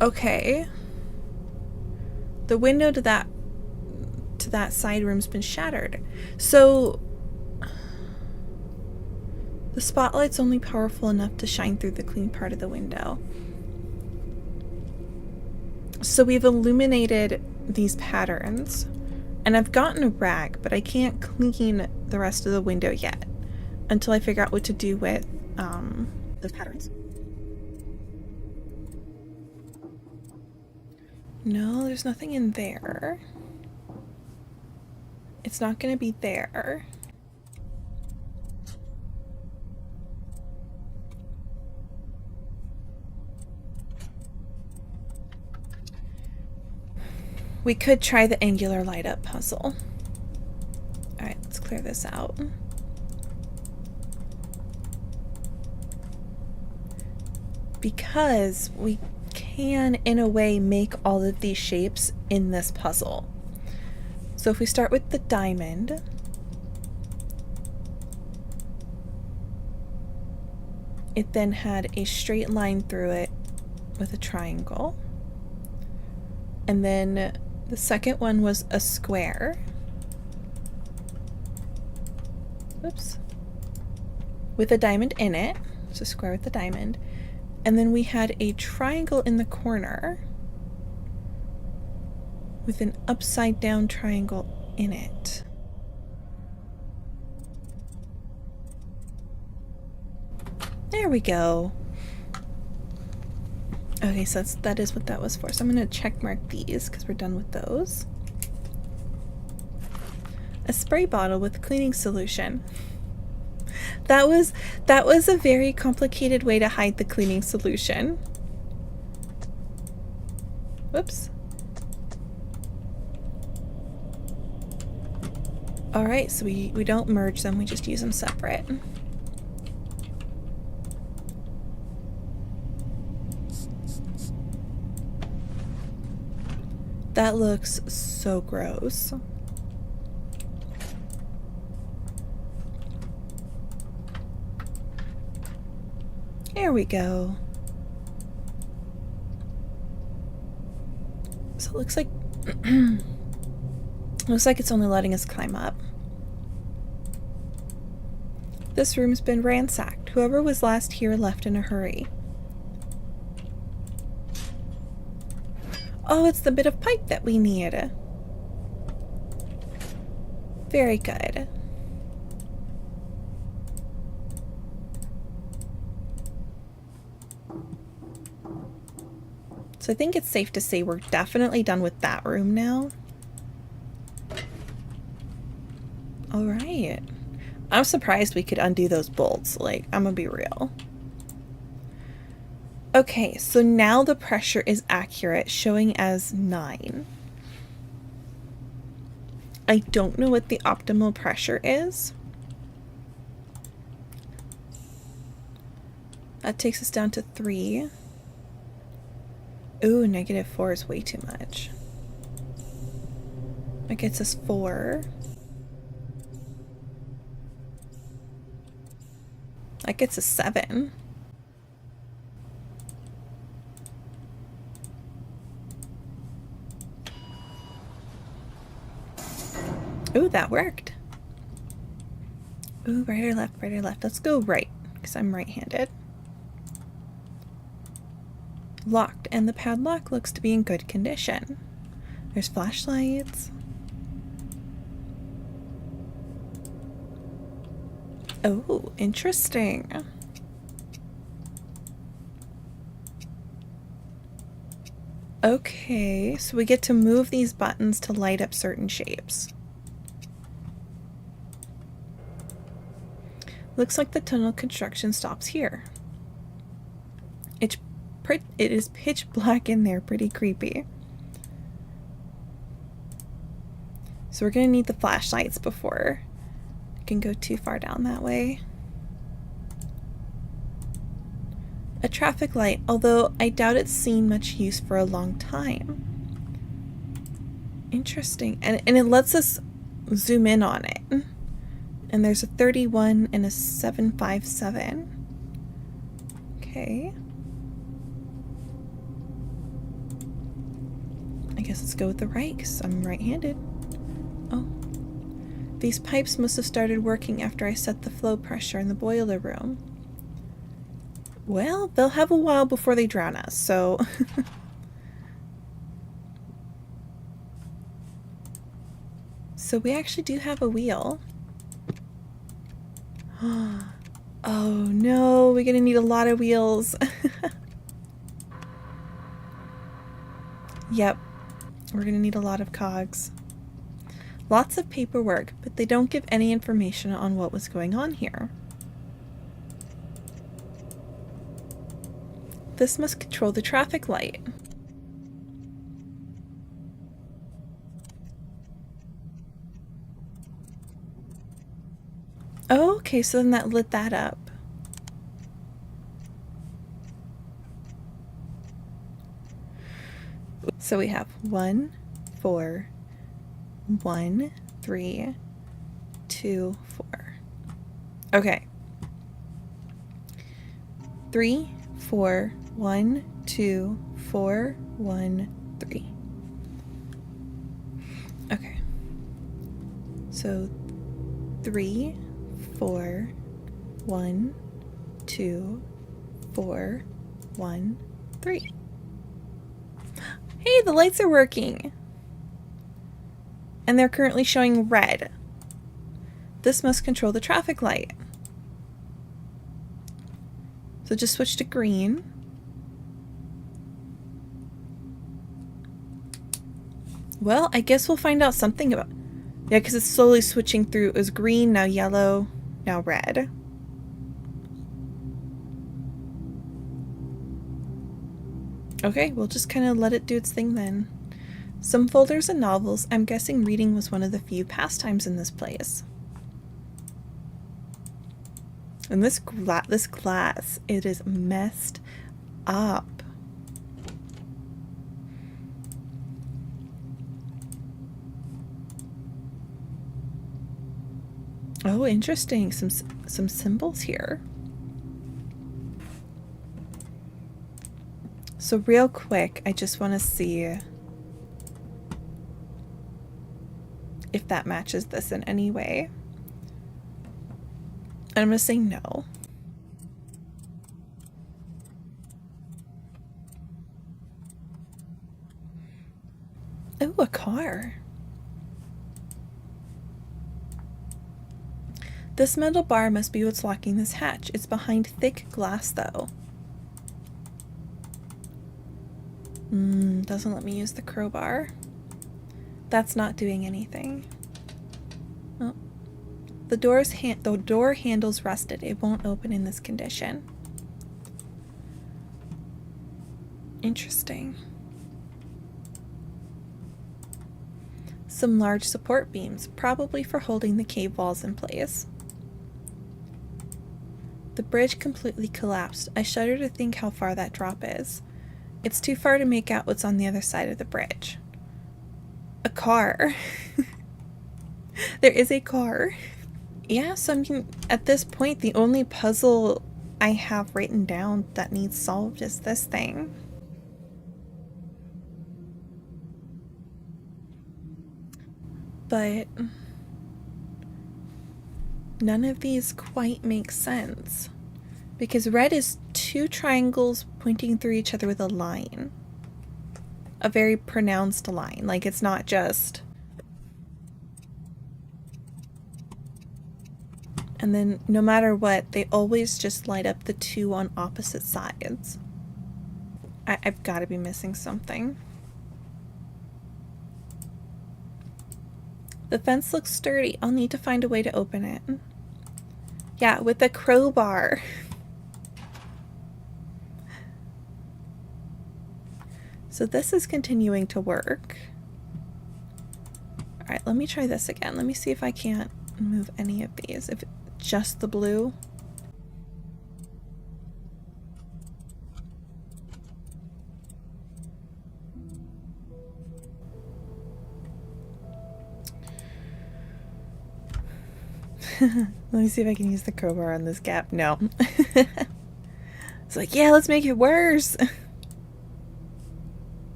Okay. The window to that side room's been shattered. So the spotlight's only powerful enough to shine through the clean part of the window. So we've illuminated these patterns, and I've gotten a rag, but I can't clean the rest of the window yet until I figure out what to do with those patterns. No, there's nothing in there. It's not gonna be there. We could try the angular light up puzzle. Alright, let's clear this out. Because we can, in a way, make all of these shapes in this puzzle. So if we start with the diamond, it then had a straight line through it with a triangle. And then the second one was a square. Oops. With a diamond in it. So square with the diamond. And then we had a triangle in the corner with an upside down triangle in it. There we go. Okay, so that is what that was for. So I'm going to check mark these because we're done with those. A spray bottle with cleaning solution. That was a very complicated way to hide the cleaning solution. Whoops. Alright, so we don't merge them, we just use them separate. That looks so gross. There we go. So it looks like looks like it's only letting us climb up. This room's been ransacked. Whoever was last here left in a hurry. Oh, it's the bit of pipe that we need. Very good. So I think it's safe to say we're definitely done with that room now. Alright. I'm surprised we could undo those bolts. Like, I'm gonna be real. Okay, so now the pressure is accurate, showing as 9. I don't know what the optimal pressure is. That takes us down to 3. Ooh, -4 is way too much. That gets us 4. That gets us 7. Ooh, that worked. Ooh, right or left, right or left. Let's go right, because I'm right-handed. Locked, and the padlock looks to be in good condition. There's flashlights. Oh, interesting. Okay, so we get to move these buttons to light up certain shapes. Looks like the tunnel construction stops here. It is pitch black in there, pretty creepy. So we're gonna need the flashlights before we can go too far down that way. A traffic light, although I doubt it's seen much use for a long time. Interesting. And it lets us zoom in on it. And there's a 31 and a 757. Okay. I guess let's go with the right, because I'm right-handed. Oh. These pipes must have started working after I set the flow pressure in the boiler room. Well, they'll have a while before they drown us, so... So we actually do have a wheel. Oh no, we're gonna need a lot of wheels. Yep, we're gonna need a lot of cogs. Lots of paperwork, but they don't give any information on what was going on here. This must control the traffic light. Oh, okay, so then that lit that up. So we have 1, 4, 1, 3, 2, 4. Okay. 3, 4, 1, 2, 4, 1, 3. Okay. So 3, 4, 1, 2, 4, 1, 3. Hey, the lights are working! And they're currently showing red. This must control the traffic light. So just switch to green. Well, I guess we'll find out something about... Yeah, because it's slowly switching through. It was green, now yellow, now red. Okay, we'll just kind of let it do its thing then. Some folders and novels. I'm guessing reading was one of the few pastimes in this place. And this glass, it is messed up. Oh, interesting. Some symbols here. So real quick, I just want to see if that matches this in any way. And I'm going to say no. Oh, a car. This metal bar must be what's locking this hatch. It's behind thick glass, though. Doesn't let me use the crowbar. That's not doing anything. Oh. The door handle's rusted. It won't open in this condition. Interesting. Some large support beams, probably for holding the cave walls in place. The bridge completely collapsed. I shudder to think how far that drop is. It's too far to make out what's on the other side of the bridge. A car. There is a car. Yeah, so I mean, at this point, the only puzzle I have written down that needs solved is this thing. But none of these quite make sense. Because red is two triangles pointing through each other with a line. A very pronounced line. Like, it's not just... And then, no matter what, they always just light up the two on opposite sides. I've got to be missing something. The fence looks sturdy. I'll need to find a way to open it. Yeah, with a crowbar. So this is continuing to work. Alright, let me try this again. Let me see if I can't move any of these. If just the blue. Let me see if I can use the crowbar on this gap. No. It's like, yeah, let's make it worse.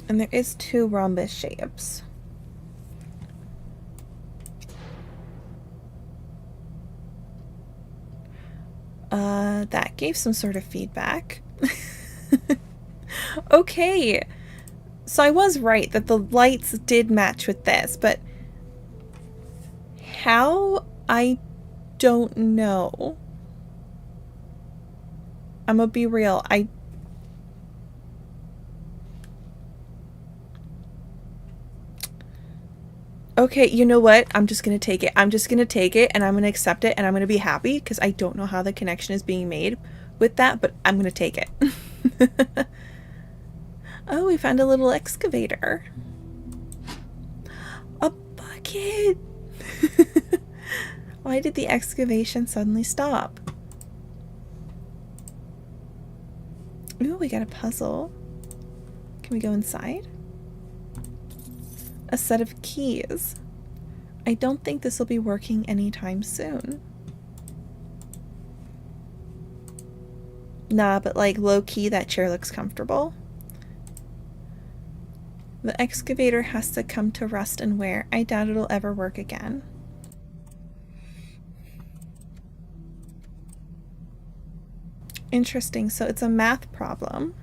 And there is two rhombus shapes. That gave some sort of feedback. Okay. So I was right that the lights did match with this, but how? I don't know. I'm gonna be real. Okay, you know what? I'm just gonna take it. I'm just gonna take it and I'm gonna accept it and I'm gonna be happy because I don't know how the connection is being made with that, but I'm gonna take it. Oh, we found a little excavator. A bucket! Why did the excavation suddenly stop? Ooh, we got a puzzle. Can we go inside? A set of keys. I don't think this will be working anytime soon. Nah, but like low-key, that chair looks comfortable. The excavator has to come to rust and wear. I doubt it'll ever work again. Interesting, so it's a math problem.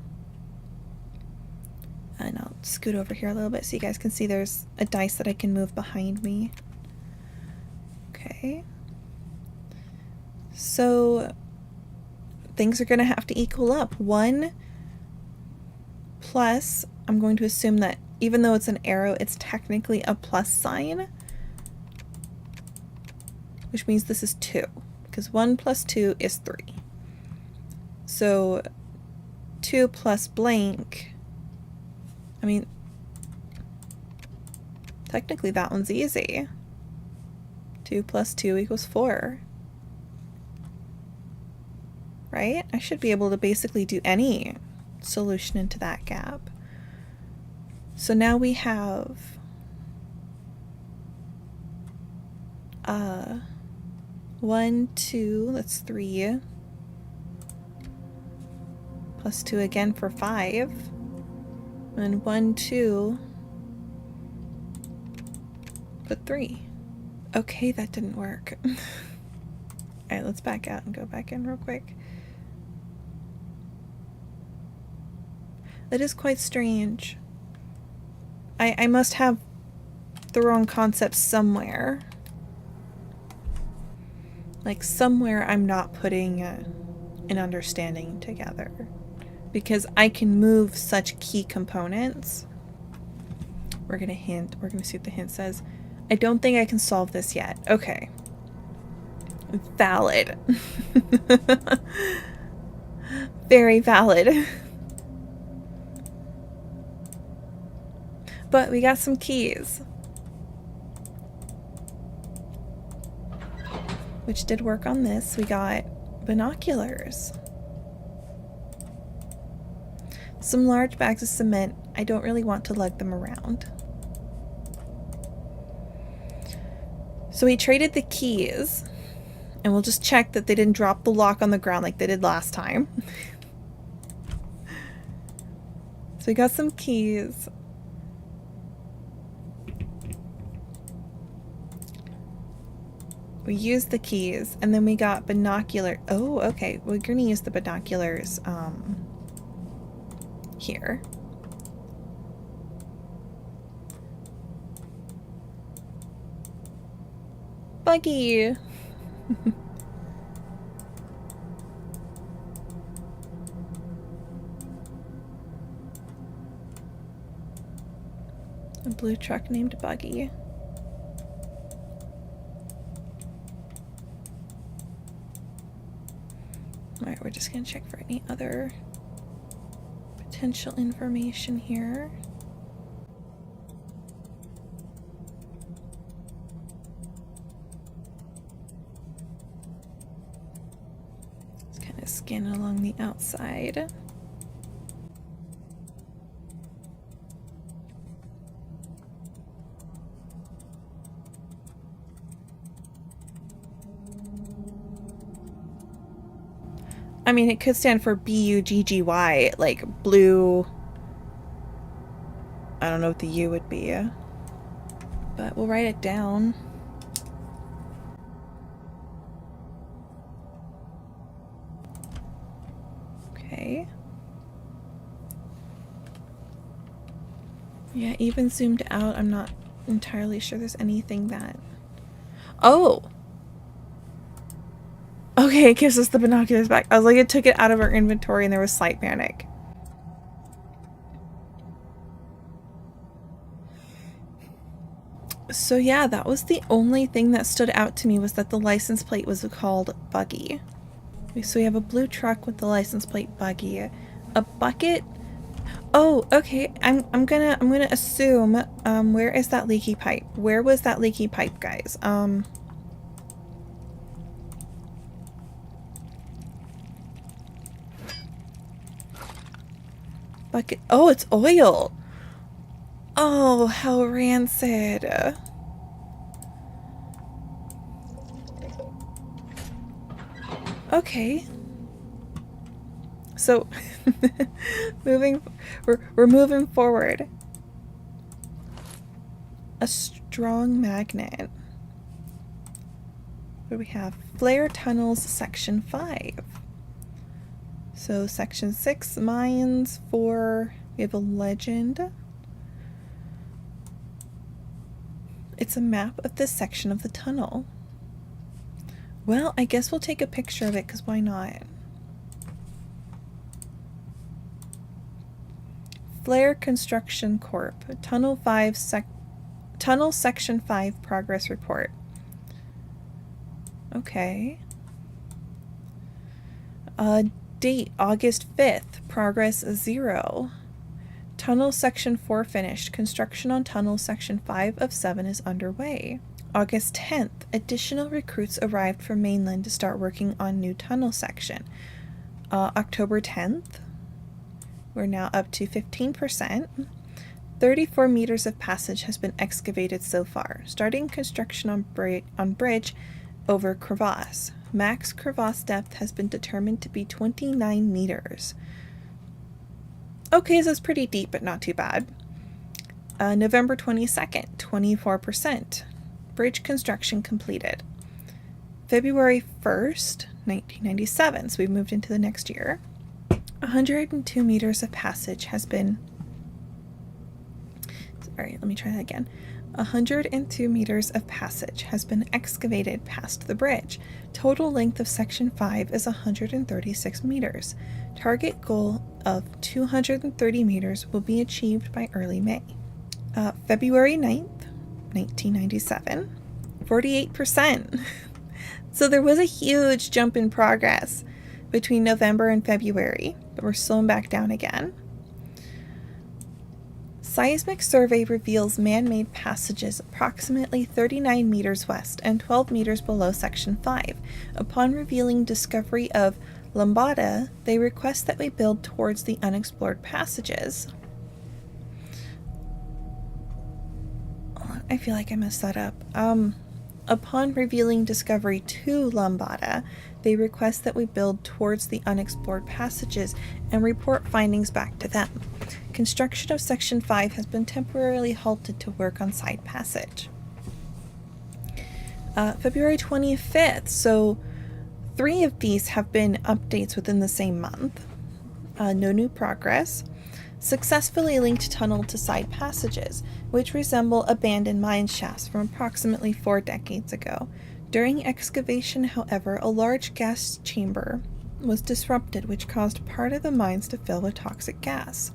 And I'll scoot over here a little bit so you guys can see there's a dice that I can move behind me. Okay. So things are going to have to equal up. 1 plus, I'm going to assume that even though it's an arrow, it's technically a plus sign, which means this is 2, because 1 plus 2 is 3. So 2 plus blank, I mean, technically that one's easy. 2 plus 2 equals 4. Right? I should be able to basically do any solution into that gap. So now we have 1, 2, that's 3. Plus 2 again for 5. And 1, 2, but 3. Okay, that didn't work. Alright, let's back out and go back in real quick. That is quite strange. I must have the wrong concept somewhere. Like somewhere I'm not putting an understanding together. Because I can move such key components. We're gonna see what the hint says. I don't think I can solve this yet. Okay. Valid. Very valid. But we got some keys. Which did work on this. We got binoculars. Some large bags of cement. I don't really want to lug them around. So we traded the keys. And we'll just check that they didn't drop the lock on the ground like they did last time. So we got some keys. We used the keys, and then we got binocular. Oh, okay. We're gonna use the binoculars here. Buggy. A blue truck named Buggy. Alright, we're just gonna check for any other potential information here. Let's kind of scan along the outside. I mean, it could stand for B-U-G-G-Y, like blue. I don't know what the U would be, but we'll write it down. Okay. Yeah, even zoomed out, I'm not entirely sure there's anything that... Oh! Okay, it gives us the binoculars back. I was like, it took it out of our inventory and there was slight panic. So yeah, that was the only thing that stood out to me, was that the license plate was called Buggy. So we have a blue truck with the license plate Buggy. A bucket. Oh, okay. I'm gonna assume, where is that leaky pipe? Where was that leaky pipe, guys? Bucket. Oh, it's oil. Oh, how rancid. Okay. So, we're moving forward. A strong magnet. What do we have? F.L.A.R.E tunnels, section 5. So section 6, mines. 4, we have a legend. It's a map of this section of the tunnel. Well, I guess we'll take a picture of it, because why not? F.L.A.R.E. Construction Corp. Tunnel Section 5 Progress Report. Okay. Date August 5th. Progress 0. Tunnel Section 4 finished. Construction on Tunnel Section 5 of 7 is underway. August 10th. Additional recruits arrived from mainland to start working on new tunnel section. October 10th. We're now up to 15%. 34 meters of passage has been excavated so far. Starting construction on bridge over crevasse. Max crevasse depth has been determined to be 29 meters. Okay, so it's pretty deep, but not too bad. November 22nd, 24%. Bridge construction completed. February 1st, 1997, so we've moved into the next year. 102 meters of passage has been... Sorry, let me try that again. 102 meters of passage has been excavated past the bridge. Total length of Section 5 is 136 meters. Target goal of 230 meters will be achieved by early May. February 9th, 1997, 48%. So there was a huge jump in progress between November and February, but we're slowing back down again. Seismic survey reveals man-made passages approximately 39 meters west and 12 meters below Section 5. Upon revealing discovery of Lambada, they request that we build towards the unexplored passages. I feel like I messed that up. Upon revealing discovery to Lambada, they request that we build towards the unexplored passages and report findings back to them. Construction of Section 5 has been temporarily halted to work on side passage. February 25th, so 3 of these have been updates within the same month. No new progress. Successfully linked tunnel to side passages, which resemble abandoned mine shafts from approximately 4 decades ago. During excavation, however, a large gas chamber was disrupted, which caused part of the mines to fill with toxic gas.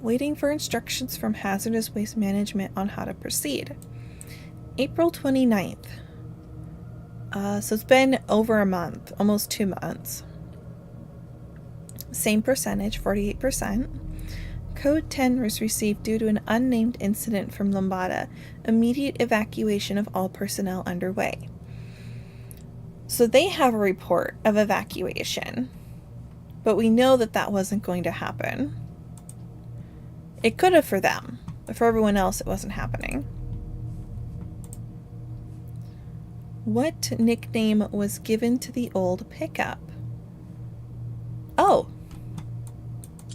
Waiting for instructions from Hazardous Waste Management on how to proceed. April 29th. So it's been over a month, almost 2 months. Same percentage, 48%. Code 10 was received due to an unnamed incident from Lambada. Immediate evacuation of all personnel underway. So they have a report of evacuation, but we know that that wasn't going to happen. It could have for them, but for everyone else it wasn't happening. What nickname was given to the old pickup? Oh.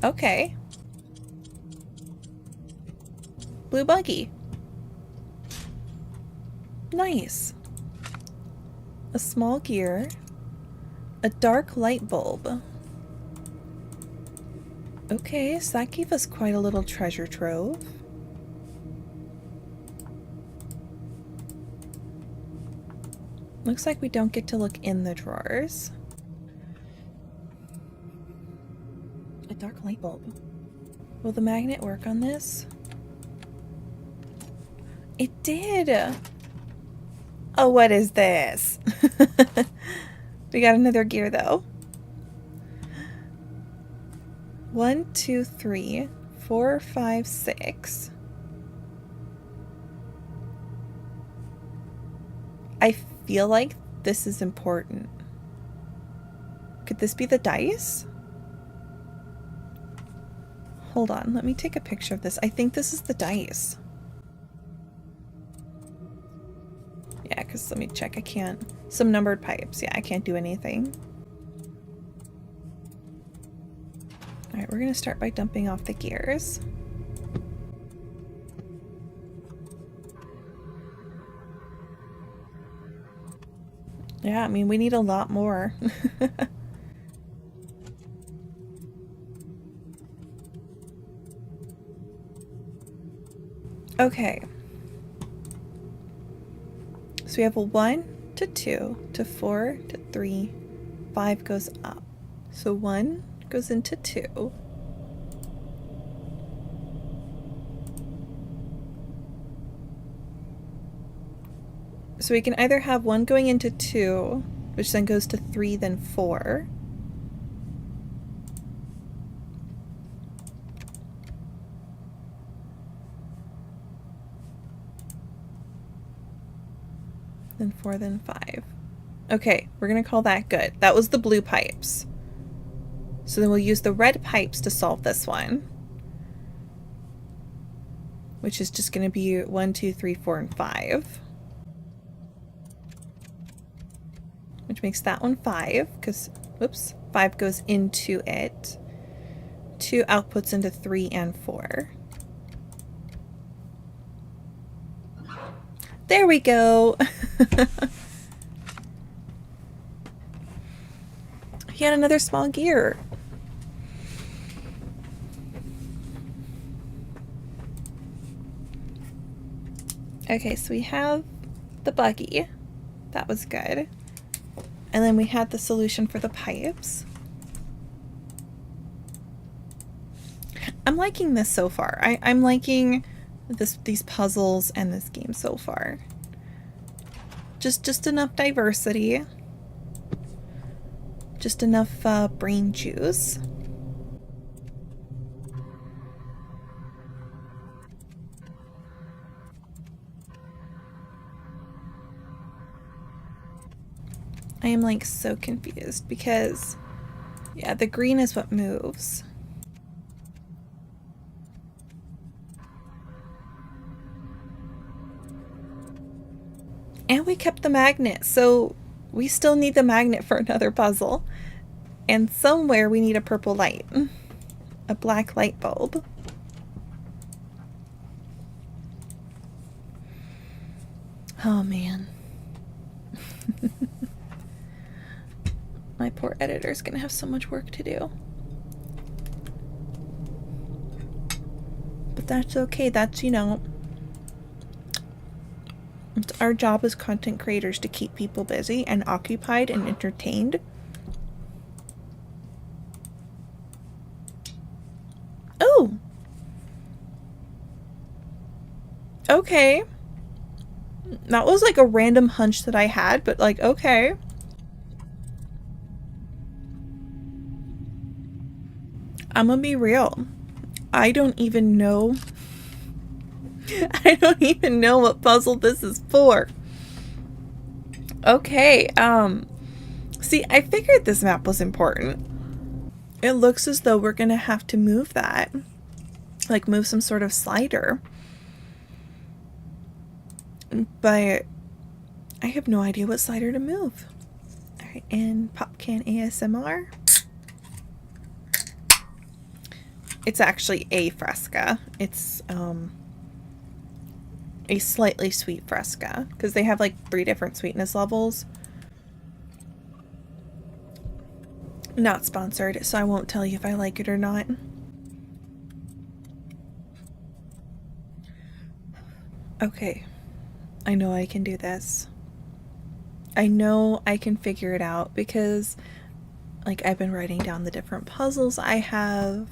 Okay. Blue buggy. Nice. A small gear. A dark light bulb. Okay, so that gave us quite a little treasure trove. Looks like we don't get to look in the drawers. A dark light bulb. Will the magnet work on this? It did! Oh, what is this? We got another gear though. 1, 2, 3, 4, 5, 6. I feel like this is important. Could this be the dice? Hold on, let me take a picture of this. I think this is the dice. Yeah, because let me check. I can't. Some numbered pipes. Yeah, I can't do anything. Alright, we're going to start by dumping off the gears. Yeah, I mean, we need a lot more. Okay. So we have a 1 to 2 to 4 to 3, 5 goes up. So 1 goes into 2. So we can either have one going into 2, which then goes to 3, then 4. Then 4, then 5. Okay, we're going to call that good. That was the blue pipes. So then we'll use the red pipes to solve this one, which is just going to be 1, 2, 3, 4, and 5. Which makes that one 5, because, whoops, 5 goes into it. 2 outputs into 3 and 4. There we go! Yet another small gear. Okay, so we have the buggy. That was good. And then we had the solution for the pipes. I'm liking this so far. I'm liking these puzzles and this game so far. Just enough diversity. Just enough brain juice. I am like so confused because, yeah, the green is what moves. And we kept the magnet, so we still need the magnet for another puzzle. And somewhere we need a purple light. A black light bulb. Oh man. My poor editor's gonna have so much work to do. But that's okay. That's, you know, it's our job as content creators to keep people busy and occupied and entertained. Oh! Okay. That was like a random hunch that I had, but like, okay. I'm gonna be real. I don't even know. I don't even know what puzzle this is for. Okay, see, I figured this map was important. It looks as though we're gonna have to move that. Like, move some sort of slider. But I have no idea what slider to move. Alright, and Popcan ASMR. It's actually a Fresca. It's a slightly sweet Fresca, because they have like 3 different sweetness levels. Not sponsored, so I won't tell you if I like it or not. Okay, I know I can do this. I know I can figure it out because, like, I've been writing down the different puzzles I have.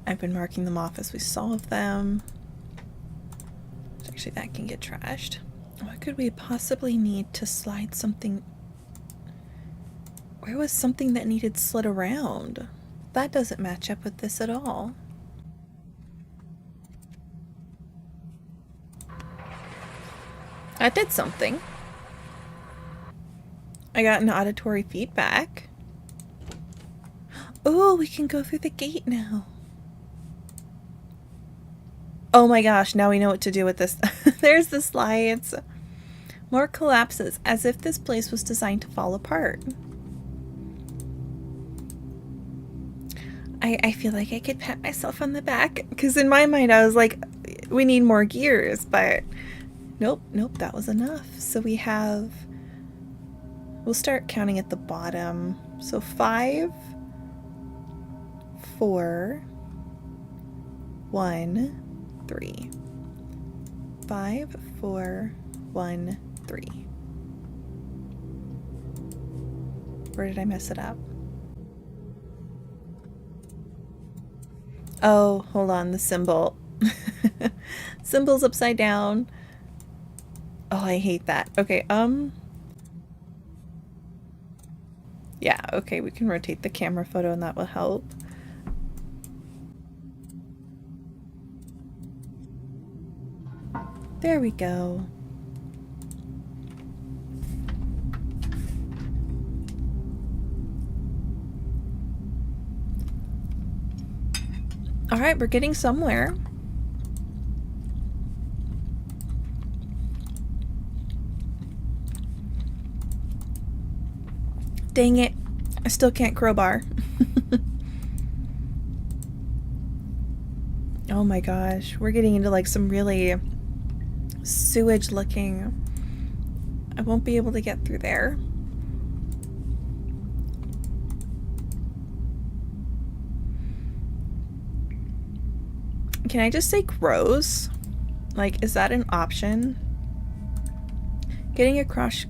I've been marking them off as we solve them. Actually, that can get trashed. What could we possibly need to slide something? Where was something that needed slid around? That doesn't match up with this at all. I did something. I got an auditory feedback. Oh, we can go through the gate now. Oh my gosh, now we know what to do with this. There's the slides. More collapses, as if this place was designed to fall apart. I feel like I could pat myself on the back, because in my mind I was like, we need more gears, but nope, that was enough. So we have, we'll start counting at the bottom. So 5, 4, 1, 3. 5, 4, 1, 3. Where did I mess it up? Oh, hold on, the symbol. Symbol's upside down. Oh, I hate that. Okay, yeah, okay, we can rotate the camera photo and that will help. There we go. All right, we're getting somewhere. Dang it. I still can't crowbar. Oh my gosh. We're getting into like some really sewage looking. I won't be able to get through there. Can I just say gross? Like, is that an option? Getting across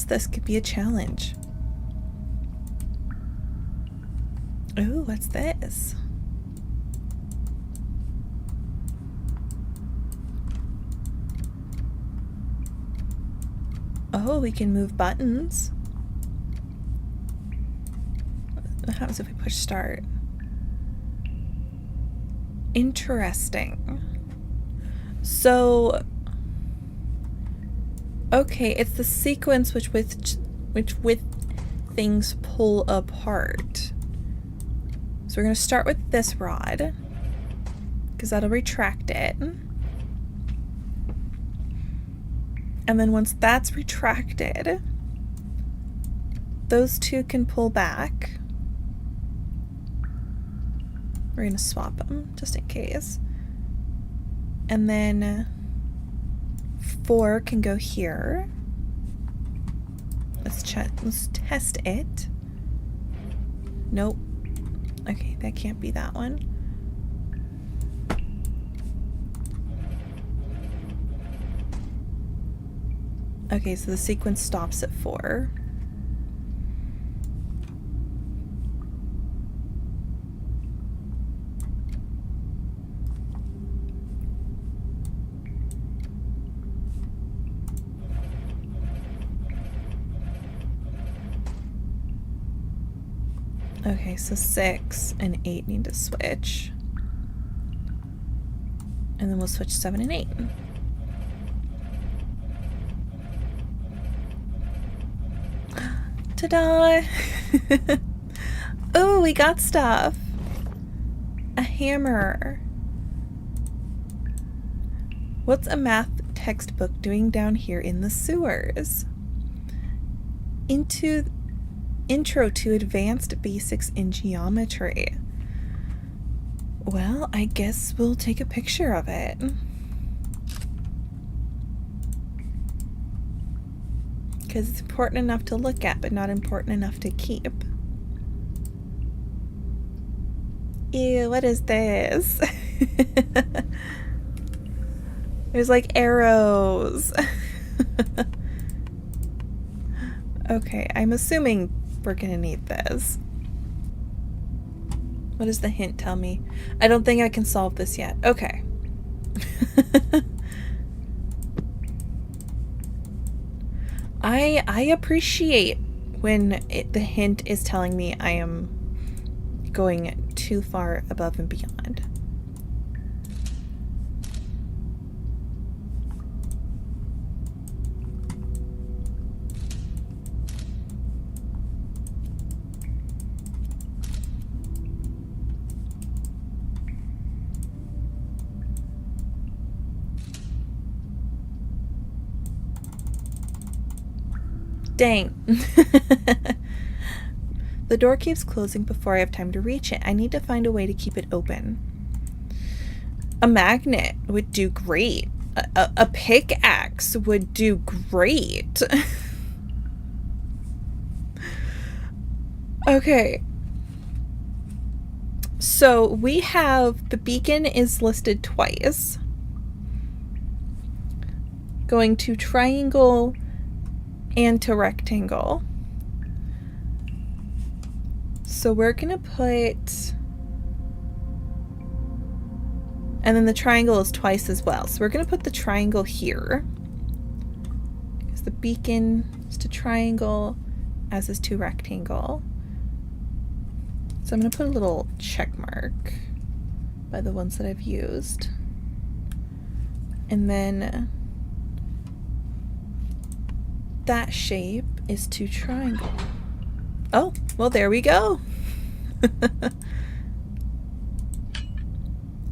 this could be a challenge. Ooh, what's this? Oh, we can move buttons. What happens if we push start? Interesting. So, okay, it's the sequence which with things pull apart. So we're going to start with this rod, because that'll retract it. And then once that's retracted, those two can pull back. We're going to swap them, just in case. And then 4 can go here. Let's test it. Nope. Okay, that can't be that one. Okay, so the sequence stops at 4. Okay, so 6 and 8 need to switch. And then we'll switch 7 and 8. Ta-da! Oh, we got stuff. A hammer. What's a math textbook doing down here in the sewers? Intro to Advanced Basics in Geometry. Well, I guess we'll take a picture of it. Because it's important enough to look at, but not important enough to keep. Ew, what is this? There's like arrows. Okay, I'm assuming we're gonna need this. What does the hint tell me? I don't think I can solve this yet. Okay. I appreciate when the hint is telling me I am going too far above and beyond. Dang. The door keeps closing before I have time to reach it. I need to find a way to keep it open. A magnet would do great. A pickaxe would do great. Okay. So we have the beacon is listed twice. Going to triangle and to rectangle. So we're gonna put, and then the triangle is twice as well. So we're gonna put the triangle here. Is the beacon is to triangle, as is to rectangle. So I'm going to put a little check mark by the ones that I've used. And then that shape is to triangle. Oh, well, there we go.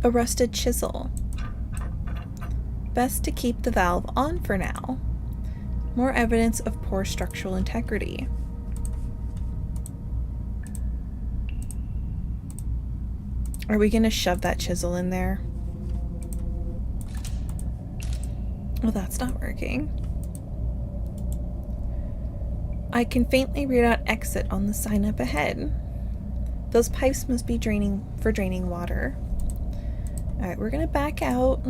A rusted chisel. Best to keep the valve on for now. More evidence of poor structural integrity. Are we gonna shove that chisel in there? Well, that's not working. I can faintly read out exit on the sign up ahead. Those pipes must be draining water. Alright, we're gonna back out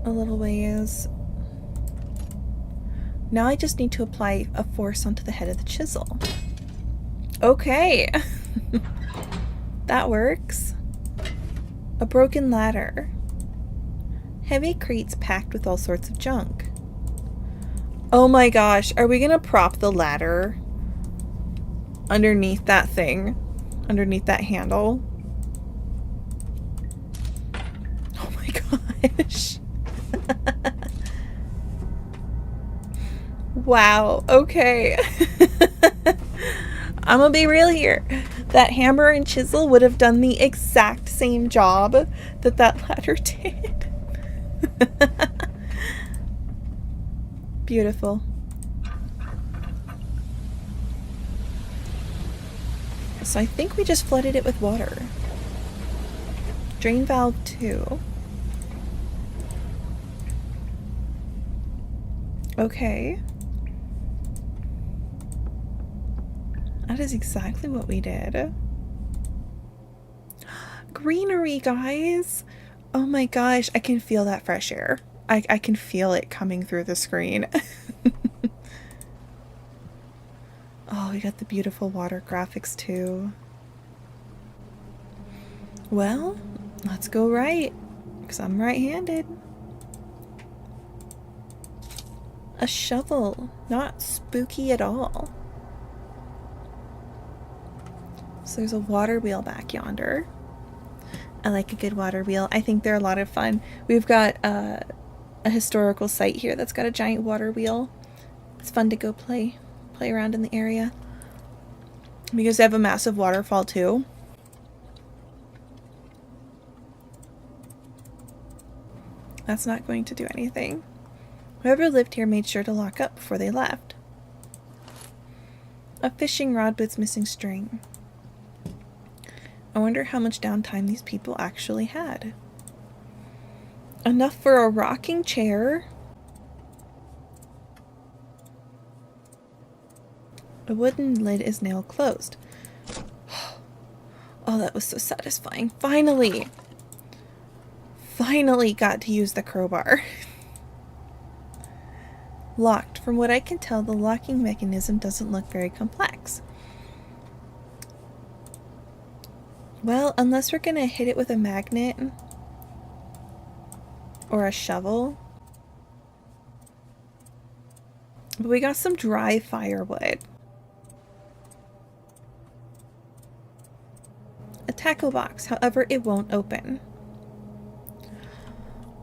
a little ways. Now I just need to apply a force onto the head of the chisel. Okay. That works. A broken ladder. Heavy crates packed with all sorts of junk. Oh my gosh, are we gonna prop the ladder underneath that thing? Underneath that handle? Oh my gosh. Wow, okay. I'm gonna be real here. That hammer and chisel would have done the exact same job that that ladder did. Beautiful. So I think we just flooded it with water. Drain valve 2. Okay. That is exactly what we did. Greenery, guys! Oh my gosh, I can feel that fresh air. I can feel it coming through the screen. Oh, we got the beautiful water graphics too. Well, let's go right, because I'm right-handed. A shovel, not spooky at all. So there's a water wheel back yonder. I like a good water wheel. I think they're a lot of fun. We've got a historical site here that's got a giant water wheel. It's fun to go play around in the area. Because they have a massive waterfall too. That's not going to do anything. Whoever lived here made sure to lock up before they left. A fishing rod with its missing string. I wonder how much downtime these people actually had. Enough for a rocking chair. A wooden lid is nailed closed. Oh, that was so satisfying. Finally! Finally got to use the crowbar. Locked. From what I can tell, the locking mechanism doesn't look very complex. Well, unless we're gonna hit it with a magnet or a shovel. But we got some dry firewood. A tackle box, however, it won't open.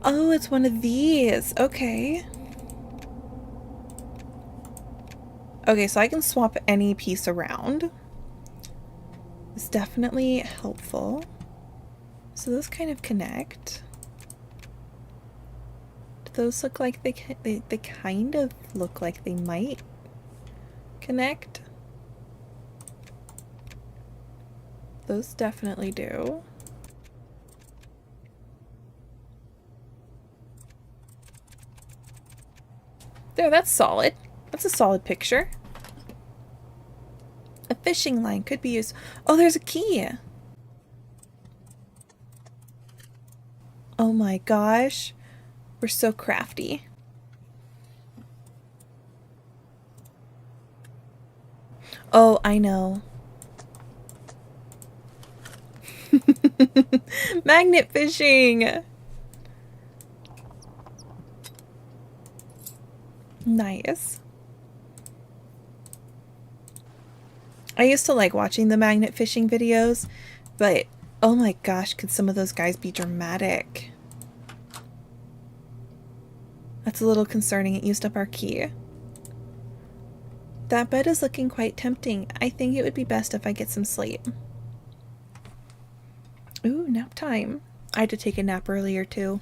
Oh, it's one of these. Okay. Okay, so I can swap any piece around. It's definitely helpful. So those kind of connect. Do those look like they kind of look like they might connect? Those definitely do. There, that's solid. That's a solid picture. A fishing line could be used. Oh, there's a key. Oh my gosh. We're so crafty. Oh, I know. Magnet fishing. Nice. I used to like watching the magnet fishing videos, but oh my gosh, could some of those guys be dramatic? That's a little concerning. It used up our key. That bed is looking quite tempting. I think it would be best if I get some sleep. Ooh, nap time. I had to take a nap earlier too.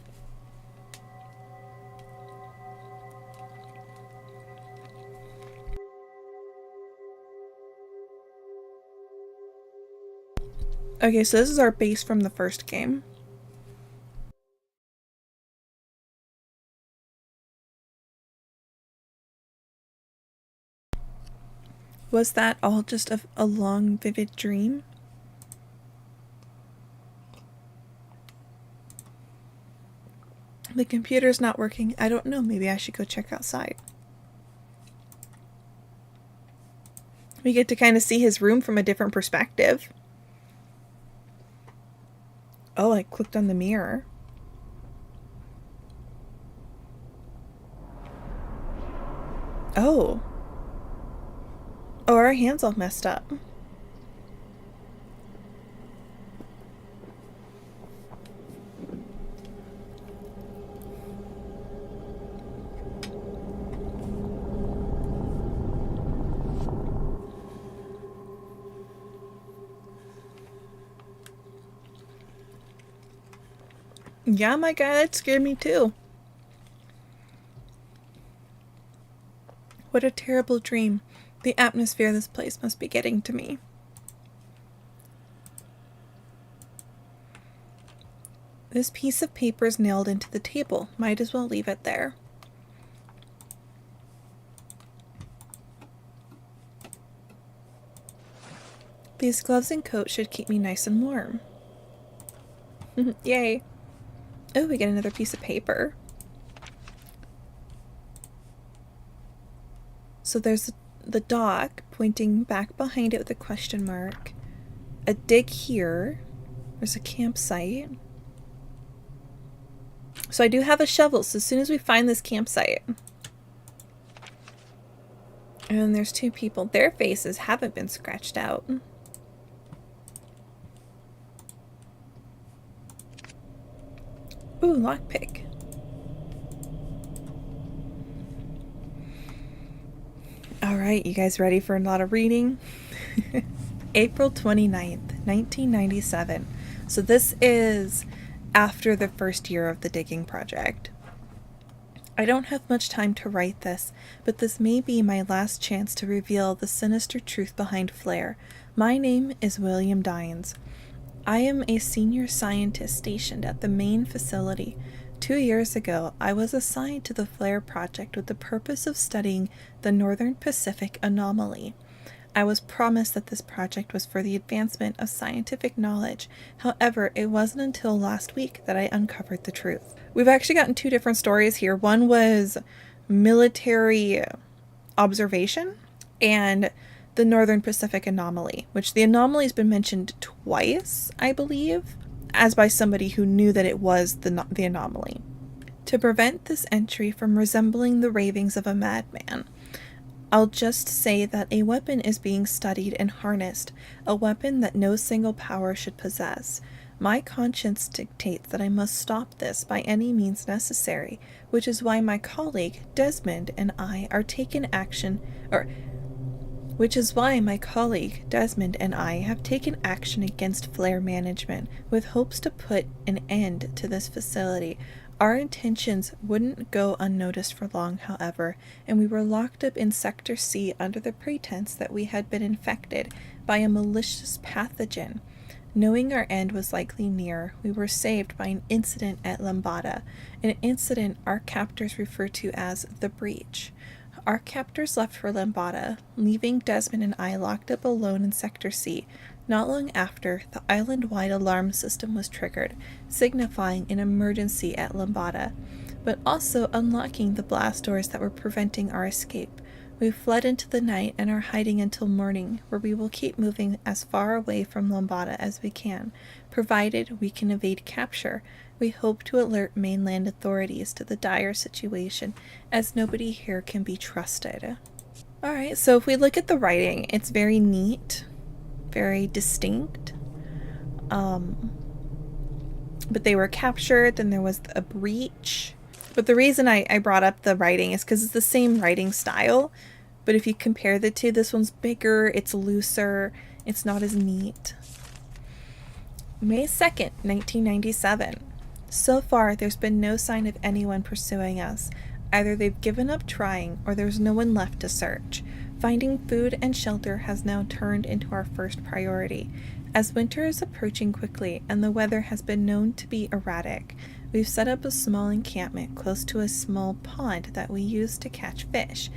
Okay, so this is our base from the first game. Was that all just a long, vivid dream? The computer's not working. I don't know. Maybe I should go check outside. We get to kind of see his room from a different perspective. Oh, I clicked on the mirror. Oh. Oh, our hand's all messed up. Yeah, my guy, that scared me too. What a terrible dream. The atmosphere of this place must be getting to me. This piece of paper is nailed into the table. Might as well leave it there. These gloves and coat should keep me nice and warm. Yay. Oh, we get another piece of paper. So there's the dock pointing back behind it with a question mark. A dig here. There's a campsite. So I do have a shovel, so as soon as we find this campsite. And there's two people. Their faces haven't been scratched out. Ooh, lockpick. Alright, you guys ready for a lot of reading? April 29th, 1997. So this is after the first year of the digging project. I don't have much time to write this, but this may be my last chance to reveal the sinister truth behind F.L.A.R.E. My name is William Dines. I am a senior scientist stationed at the main facility. 2 years ago, I was assigned to the F.L.A.R.E. project with the purpose of studying the Northern Pacific anomaly. I was promised that this project was for the advancement of scientific knowledge. However, it wasn't until last week that I uncovered the truth. We've actually gotten two different stories here. One was military observation and the Northern Pacific anomaly, which the anomaly has been mentioned twice, I believe, as by somebody who knew that it was the anomaly. To prevent this entry from resembling the ravings of a madman, I'll just say that a weapon is being studied and harnessed, a weapon that no single power should possess. My conscience dictates that I must stop this by any means necessary, which is why my colleague Desmond and I have taken action against F.L.A.R.E. management with hopes to put an end to this facility. Our intentions wouldn't go unnoticed for long, however, and we were locked up in Sector C under the pretense that we had been infected by a malicious pathogen. Knowing our end was likely near, we were saved by an incident at Lambada, an incident our captors refer to as the breach. Our captors left for Lambada, leaving Desmond and I locked up alone in Sector C. Not long after, the island-wide alarm system was triggered, signifying an emergency at Lambada, but also unlocking the blast doors that were preventing our escape. We fled into the night and are hiding until morning, where we will keep moving as far away from Lombada as we can, provided we can evade capture. We hope to alert mainland authorities to the dire situation, as nobody here can be trusted. Alright, so if we look at the writing, it's very neat, very distinct. But they were captured, then there was a breach. But the reason I brought up the writing is because it's the same writing style, but if you compare the two, this one's bigger, it's looser, it's not as neat. May 2nd, 1997. So far, there's been no sign of anyone pursuing us. Either they've given up trying, or there's no one left to search. Finding food and shelter has now turned into our first priority. As winter is approaching quickly and the weather has been known to be erratic, we've set up a small encampment close to a small pond that we use to catch fish,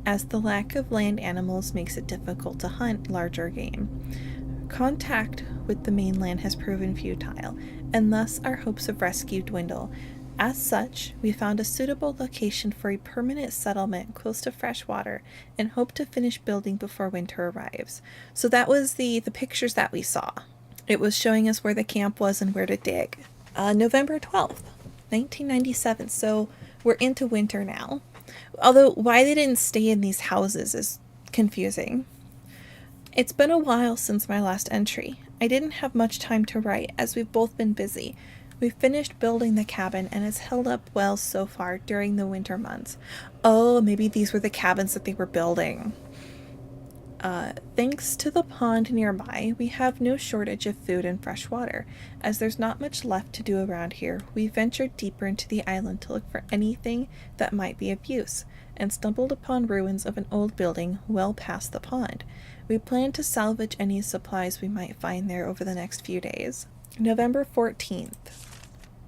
as the lack of land animals makes it difficult to hunt larger game. Contact with the mainland has proven futile, and thus our hopes of rescue dwindle. As such, we found a suitable location for a permanent settlement close to fresh water and hope to finish building before winter arrives. So that was the pictures that we saw. It was showing us where the camp was and where to dig. November 12th, 1997. So we're into winter now. Although why they didn't stay in these houses is confusing. It's been a while since my last entry. I didn't have much time to write as we've both been busy. We finished building the cabin and it's held up well so far during the winter months. Oh, maybe these were the cabins that they were building. Thanks to the pond nearby, we have no shortage of food and fresh water. As there's not much left to do around here, we ventured deeper into the island to look for anything that might be of use, and stumbled upon ruins of an old building well past the pond. We plan to salvage any supplies we might find there over the next few days. November 14th.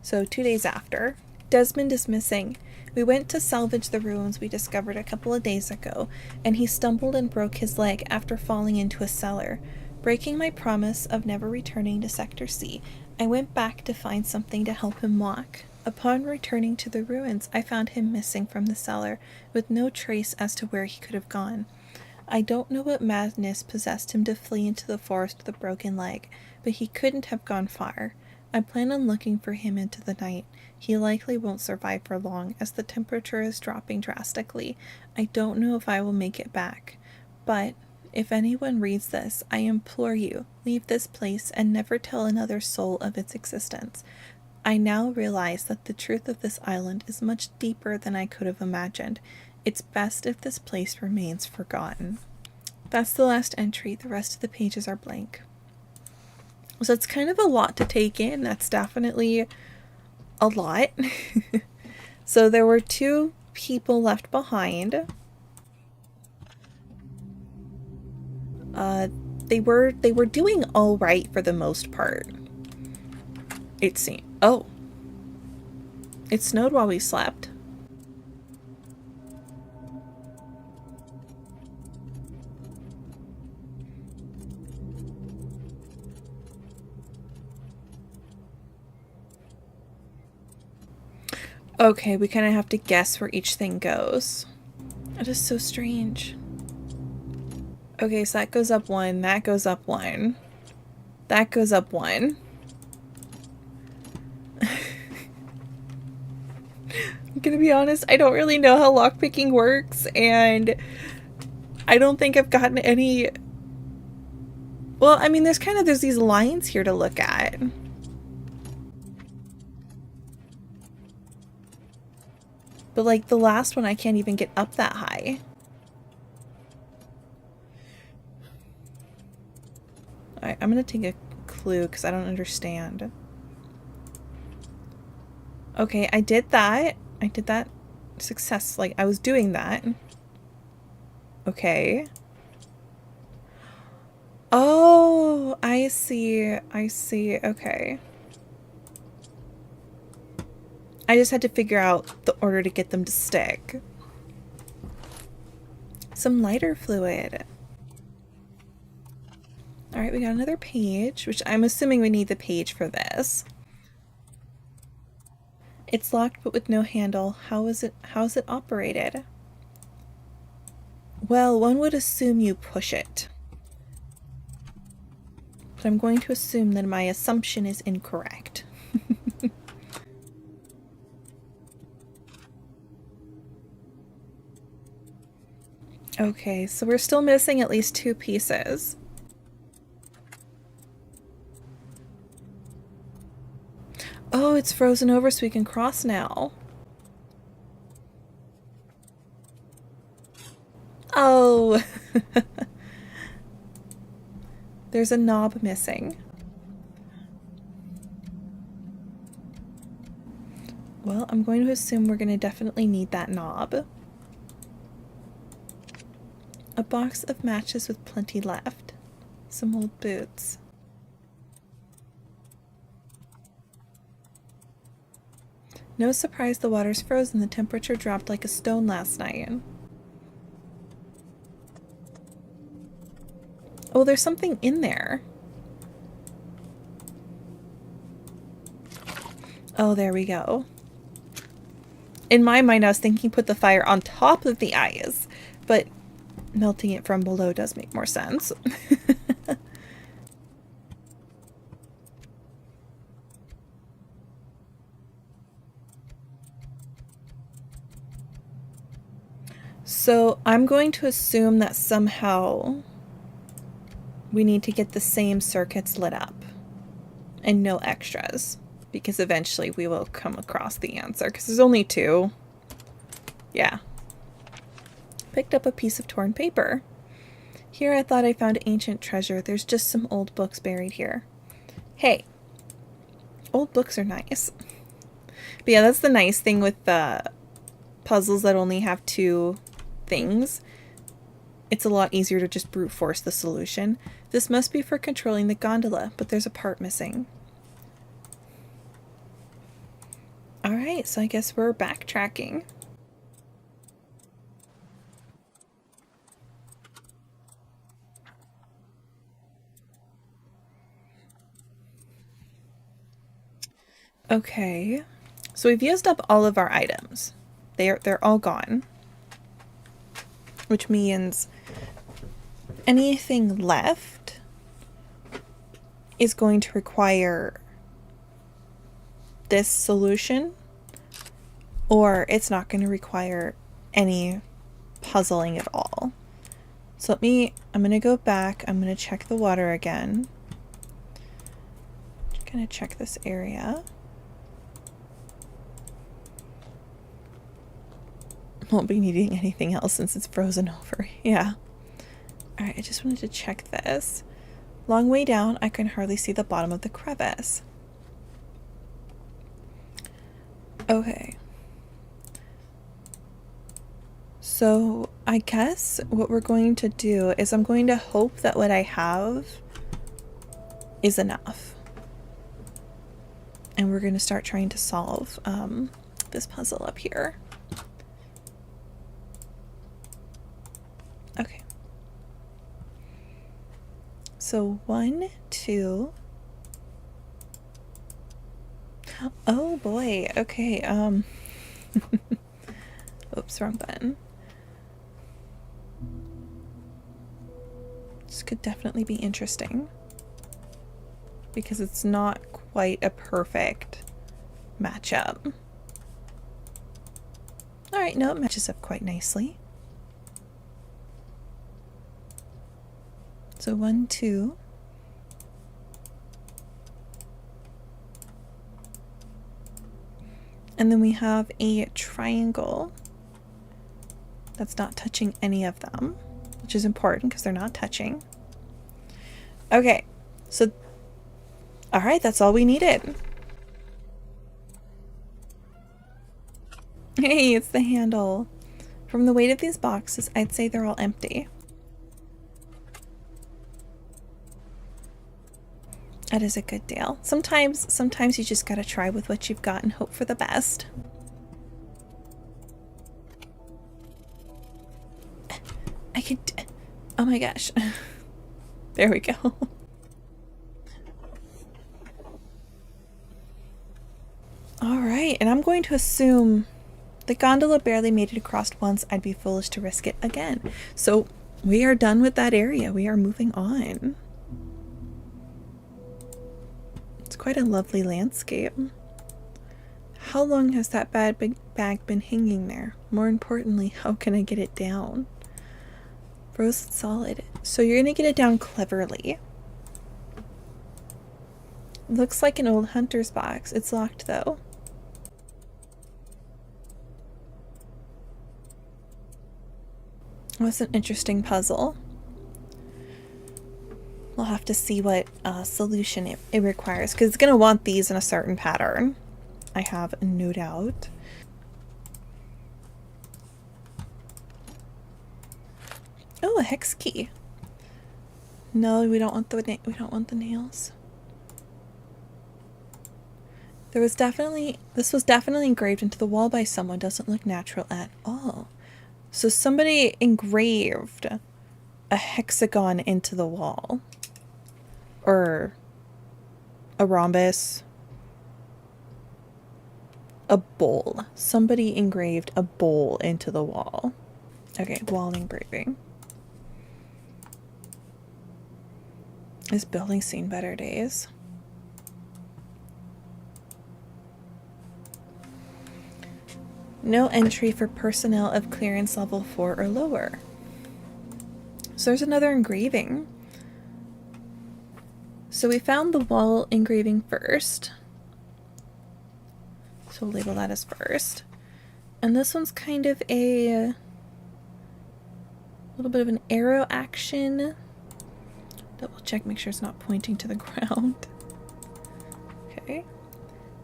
So 2 days after. Desmond is missing. We went to salvage the ruins we discovered a couple of days ago, and he stumbled and broke his leg after falling into a cellar. Breaking my promise of never returning to Sector C, I went back to find something to help him walk. Upon returning to the ruins, I found him missing from the cellar, with no trace as to where he could have gone. I don't know what madness possessed him to flee into the forest with a broken leg, but he couldn't have gone far. I plan on looking for him into the night. He likely won't survive for long, as the temperature is dropping drastically. I don't know if I will make it back. But, if anyone reads this, I implore you, leave this place and never tell another soul of its existence. I now realize that the truth of this island is much deeper than I could have imagined. It's best if this place remains forgotten. That's the last entry. The rest of the pages are blank. So it's kind of a lot to take in. That's definitely a lot. So there were 2 people left behind. They were doing all right for the most part. It seemed. Oh. It snowed while we slept. Okay, we kind of have to guess where each thing goes. That is so strange. Okay, so that goes up 1, that goes up 1. That goes up 1. I'm gonna be honest, I don't really know how lockpicking works, and I don't think I've gotten any... Well, I mean, there's these lines here to look at. But like the last one, I can't even get up that high. Alright, I'm gonna take a clue because I don't understand. Okay, I did that. I did that success. Like, I was doing that. Okay. Oh, I see. I see. Okay. I just had to figure out the order to get them to stick. Some lighter fluid. Alright, we got another page, which I'm assuming we need the page for this. It's locked but with no handle. How is it operated? Well, one would assume you push it. But I'm going to assume that my assumption is incorrect. Okay, so we're still missing at least 2 pieces. Oh, it's frozen over so we can cross now. Oh! There's a knob missing. Well, I'm going to assume we're going to definitely need that knob. A box of matches with plenty left. Some old boots. No surprise the water's frozen. The temperature dropped like a stone last night. Oh, there's something in there. Oh, there we go. In my mind, I was thinking put the fire on top of the ice, but melting it from below does make more sense. So I'm going to assume that somehow we need to get the same circuits lit up and no extras, because eventually we will come across the answer, because there's only 2. Yeah. Picked up a piece of torn paper. Here I thought I found ancient treasure. There's just some old books buried here. Hey, old books are nice. But yeah, that's the nice thing with the puzzles that only have 2 things. It's a lot easier to just brute force the solution. This must be for controlling the gondola, but there's a part missing. Alright, so I guess we're backtracking. Okay, so we've used up all of our items. They're all gone. Which means anything left is going to require this solution, or it's not going to require any puzzling at all. So I'm going to go back, I'm going to check the water again. Just going to check this area. Won't be needing anything else since it's frozen over. Yeah. Alright, I just wanted to check this. Long way down, I can hardly see the bottom of the crevice. Okay. So I guess what we're going to do is I'm going to hope that what I have is enough. And we're going to start trying to solve this puzzle up here. Okay. So 1, 2. Oh boy. Okay. Oops, wrong button. This could definitely be interesting because it's not quite a perfect matchup. All right, no, it matches up quite nicely. So 1, 2. And then we have a triangle that's not touching any of them, which is important because they're not touching. Okay, so, all right, that's all we needed. Hey, it's the handle. From the weight of these boxes, I'd say they're all empty. That is a good deal. Sometimes you just gotta try with what you've got and hope for the best. I could... Oh my gosh. There we go. Alright, and I'm going to assume The gondola barely made it across once. I'd be foolish to risk it again. So we are done with that area. We are moving on. It's quite a lovely landscape. How long has that bag been hanging there? More importantly, how can I get it down? Frozen solid. So you're gonna get it down cleverly. Looks like an old hunter's box. It's locked though. That's an interesting puzzle. We'll have to see what solution it requires, because it's going to want these in a certain pattern. I have no doubt. Oh, a hex key. No, we don't want the nails. This was definitely engraved into the wall by someone. Doesn't look natural at all. So somebody engraved a hexagon into the wall. Or a rhombus. A bowl. Somebody engraved a bowl into the wall. Okay, wall engraving. This building's seen better days. No entry for personnel of clearance level 4 or lower. So there's another engraving. So we found the wall engraving first. So we'll label that as first. And this one's kind of a little bit of an arrow action. Double check, make sure it's not pointing to the ground. Okay.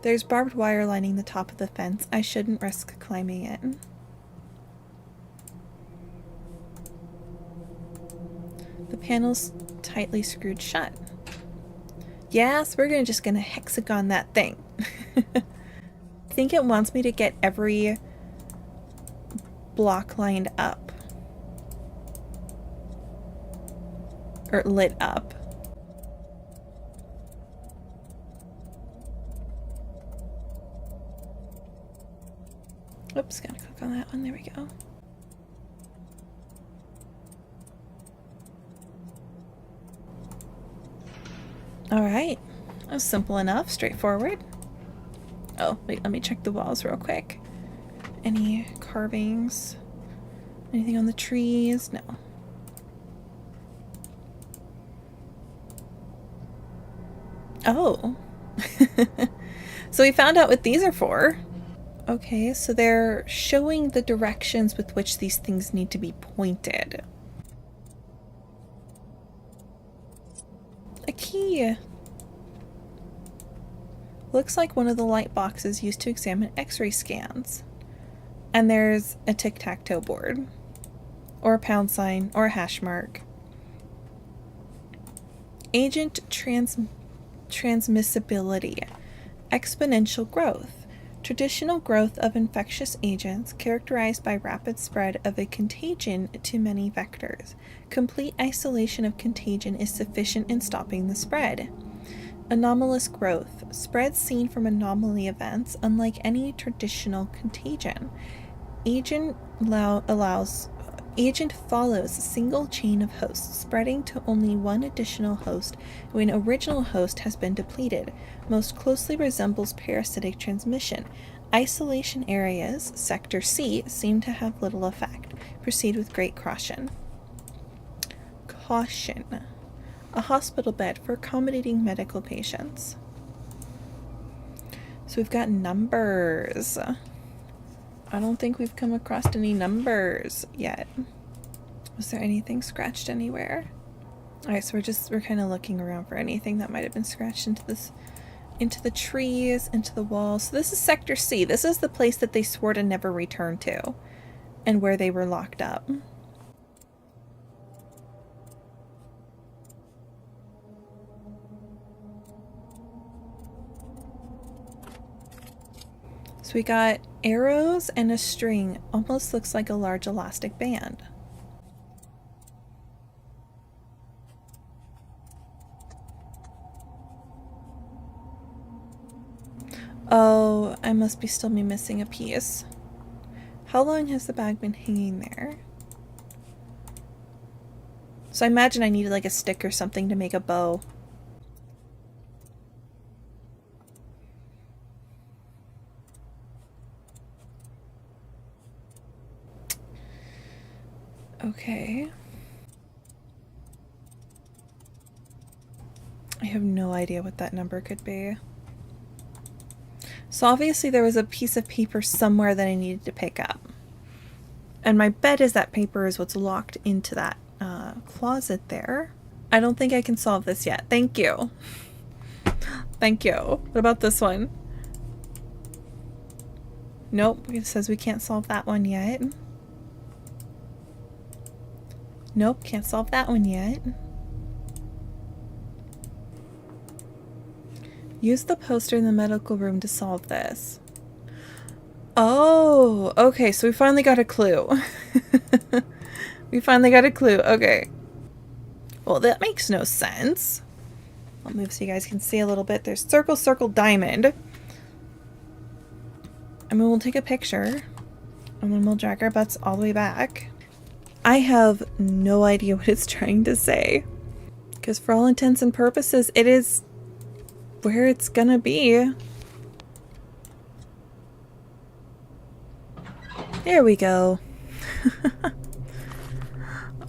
There's barbed wire lining the top of the fence. I shouldn't risk climbing in. The panel's tightly screwed shut. Yes, we're just gonna hexagon that thing. I think it wants me to get every block lined up. Or lit up. Oops, gotta click on that one. There we go. Alright. That was simple enough. Straightforward. Oh, wait, let me check the walls real quick. Any carvings? Anything on the trees? No. Oh. So we found out what these are for. Okay, so they're showing the directions with which these things need to be pointed. A key. Looks like one of the light boxes used to examine x-ray scans. And there's a tic-tac-toe board. Or a pound sign, or a hash mark. Agent transmissibility. Exponential growth. Traditional growth of infectious agents characterized by rapid spread of a contagion to many vectors. Complete isolation of contagion is sufficient in stopping the spread. Anomalous growth. Spread seen from anomaly events, unlike any traditional contagion. Agent follows a single chain of hosts, spreading to only one additional host when original host has been depleted. Most closely resembles parasitic transmission. Isolation areas, Sector C, seem to have little effect. Proceed with great caution. Caution. A hospital bed for accommodating medical patients. So we've got numbers. I don't think we've come across any numbers yet. Was there anything scratched anywhere? Alright, so we're kind of looking around for anything that might have been scratched into the trees, into the walls. So this is Sector C. This is the place that they swore to never return to, and where they were locked up. So we got arrows and a string. Almost looks like a large elastic band. Oh, I must be still missing a piece. How long has the bag been hanging there? So I imagine I needed like a stick or something to make a bow. Okay. I have no idea what that number could be. So obviously there was a piece of paper somewhere that I needed to pick up. And my bet is that paper is what's locked into that closet there. I don't think I can solve this yet. Thank you. Thank you. What about this one? Nope, it says we can't solve that one yet. Nope, can't solve that one yet. Use the poster in the medical room to solve this. Oh, okay, so we finally got a clue. We finally got a clue, okay. Well, that makes no sense. I'll move so you guys can see a little bit. There's circle, circle, diamond. And we'll take a picture. And then we'll drag our butts all the way back. I have no idea what it's trying to say. Because for all intents and purposes, it is where it's gonna be. There we go.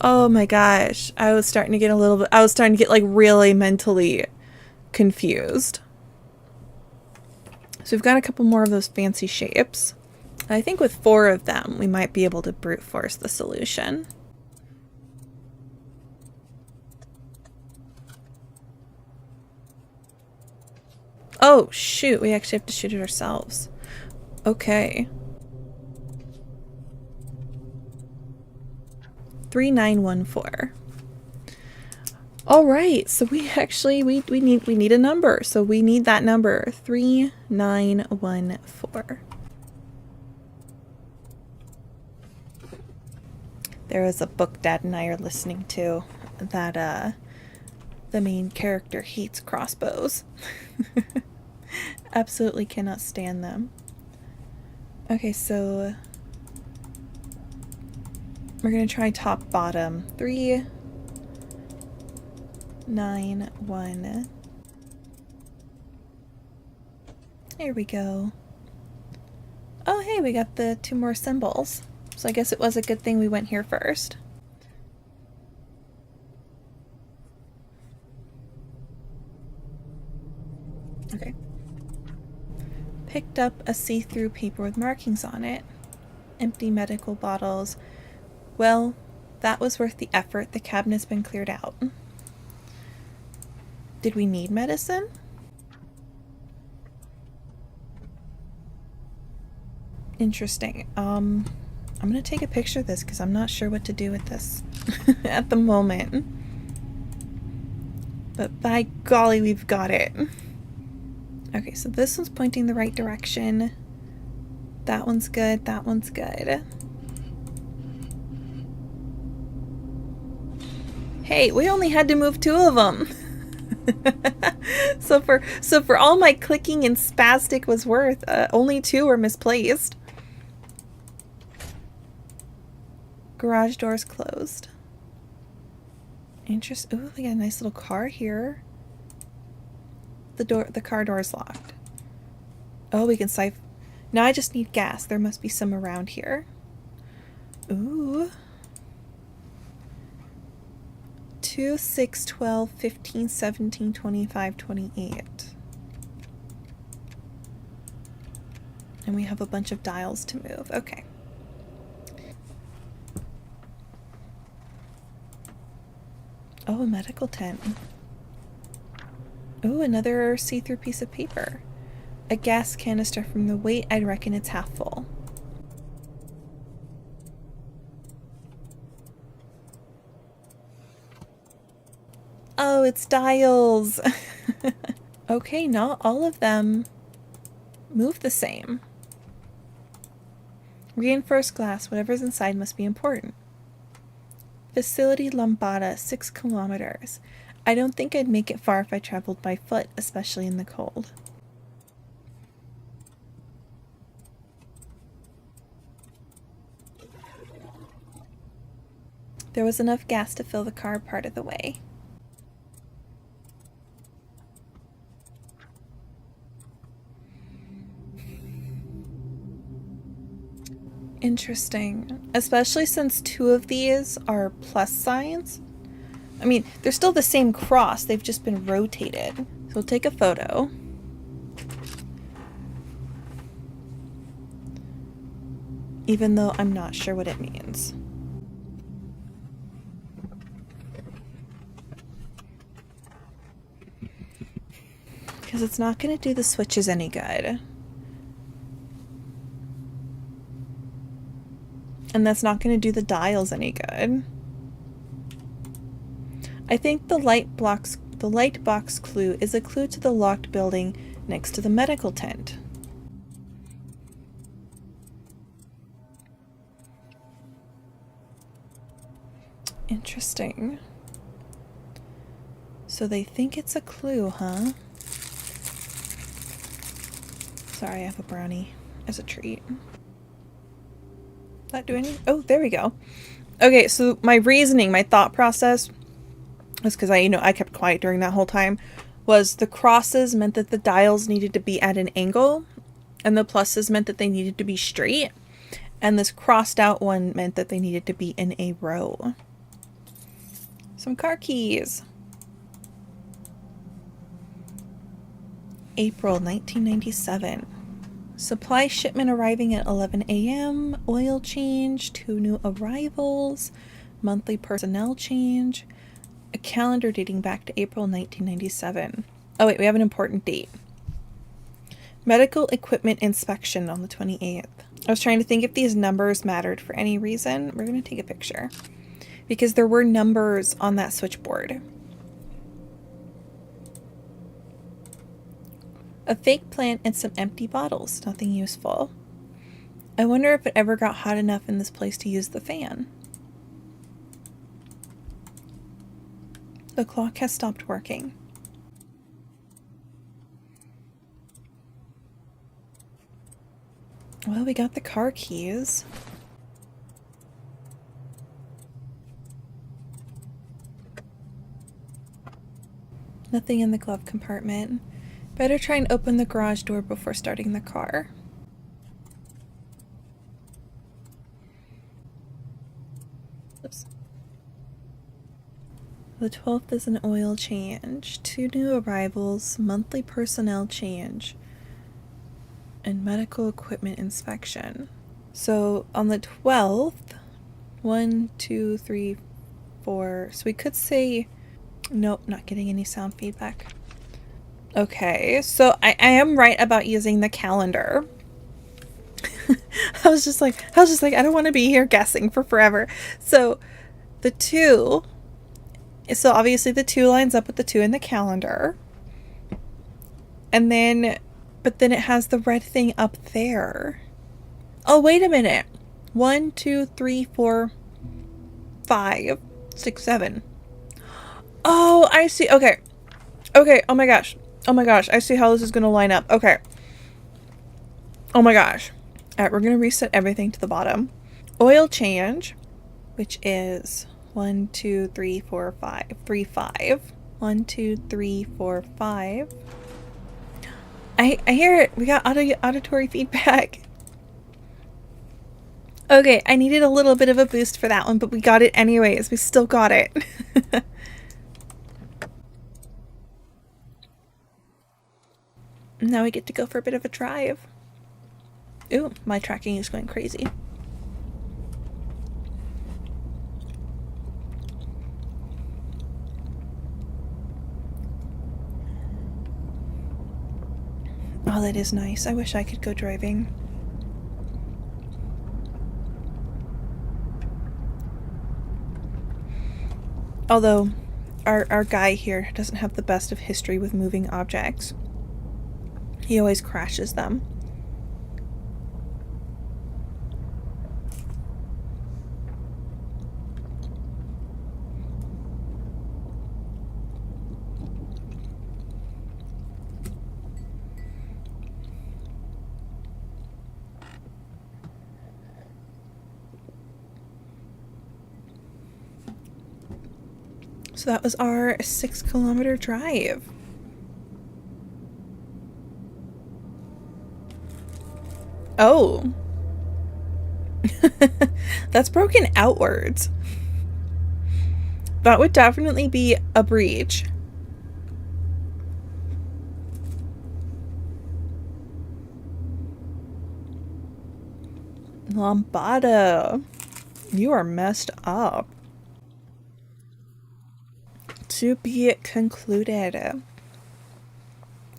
Oh my gosh. I was starting to get a little bit, I was starting to get like really mentally confused. So we've got a couple more of those fancy shapes. I think with 4 of them, we might be able to brute force the solution. Oh shoot, we actually have to shoot it ourselves. Okay. 3914. All right, so we actually we need a number. So we need that number, 3914. There is a book Dad and I are listening to that the main character hates crossbows. Absolutely cannot stand them. Okay, so we're gonna try top bottom. 3 9 1. There we go. Oh hey, we got the 2 more symbols. So I guess it was a good thing we went here first. Okay. Picked up a see-through paper with markings on it. Empty medical bottles. Well, that was worth the effort. The cabinet's been cleared out. Did we need medicine? Interesting. I'm gonna take a picture of this because I'm not sure what to do with this at the moment. But by golly, we've got it. Okay, so this one's pointing the right direction. That one's good. That one's good. Hey, we only had to move 2 of them. So for all my clicking and spastic was worth, only 2 were misplaced. Garage doors closed. Interesting. Ooh, we got a nice little car here. The car door is locked. Oh, we can siphon. Now I just need gas. There must be some around here. Ooh. 2, 6, 12, 15, 17, 25, 28. And we have a bunch of dials to move. Okay. Oh, a medical tent. Oh, another see-through piece of paper. A gas canister. From the weight, I'd reckon it's half full. Oh, it's dials. Okay, not all of them move the same. Reinforced glass. Whatever's inside must be important. Facility Lambada, 6 kilometers. I don't think I'd make it far if I traveled by foot, especially in the cold. There was enough gas to fill the car part of the way. Interesting. Especially since 2 of these are plus signs. I mean, they're still the same cross, they've just been rotated. So we'll take a photo. Even though I'm not sure what it means. Because it's not going to do the switches any good. And that's not going to do the dials any good. I think the light box clue is a clue to the locked building next to the medical tent. Interesting. So they think it's a clue, huh? Sorry, I have a brownie as a treat. Not do any? Oh, there we go. Okay, so my reasoning, my thought process was because I kept quiet during that whole time, was the crosses meant that the dials needed to be at an angle, and the pluses meant that they needed to be straight, and this crossed out one meant that they needed to be in a row. Some car keys. April 1997. Supply shipment arriving at 11 a.m. Oil change. 2 new arrivals. Monthly personnel change. A calendar dating back to April 1997. Oh wait, we have an important date. Medical equipment inspection on the 28th. I was trying to think if these numbers mattered for any reason. We're going to take a picture. Because there were numbers on that switchboard. A fake plant and some empty bottles. Nothing useful. I wonder if it ever got hot enough in this place to use the fan. The clock has stopped working. Well, we got the car keys. Nothing in the glove compartment. Better try and open the garage door before starting the car. Oops. The 12th is an oil change. 2 new arrivals, monthly personnel change, and medical equipment inspection. So on the 12th, 1, 2, 3, 4. So we could say, nope, not getting any sound feedback. Okay, so I am right about using the calendar. I was just like, I don't want to be here guessing for forever. So the 2, so obviously the 2 lines up with the 2 in the calendar. And then, but then it has the red thing up there. Oh, wait a minute. 1, 2, 3, 4, 5, 6, 7. Oh, I see. Okay. Okay, oh my gosh. Oh my gosh, I see how this is going to line up. Okay. Oh my gosh. Alright, we're going to reset everything to the bottom. Oil change, which is 1, 2, 3, 4, 5. 3, 5. 1, 2, 3, 4, 5. I hear it. We got auditory feedback. Okay, I needed a little bit of a boost for that one, but we got it anyways. We still got it. Now we get to go for a bit of a drive. Ooh, my tracking is going crazy. Oh, that is nice. I wish I could go driving. Although, our guy here doesn't have the best of history with moving objects. He always crashes them. So that was our 6-kilometer drive. Oh. That's broken outwards. That would definitely be a breach. Lambada, you are messed up. To be concluded.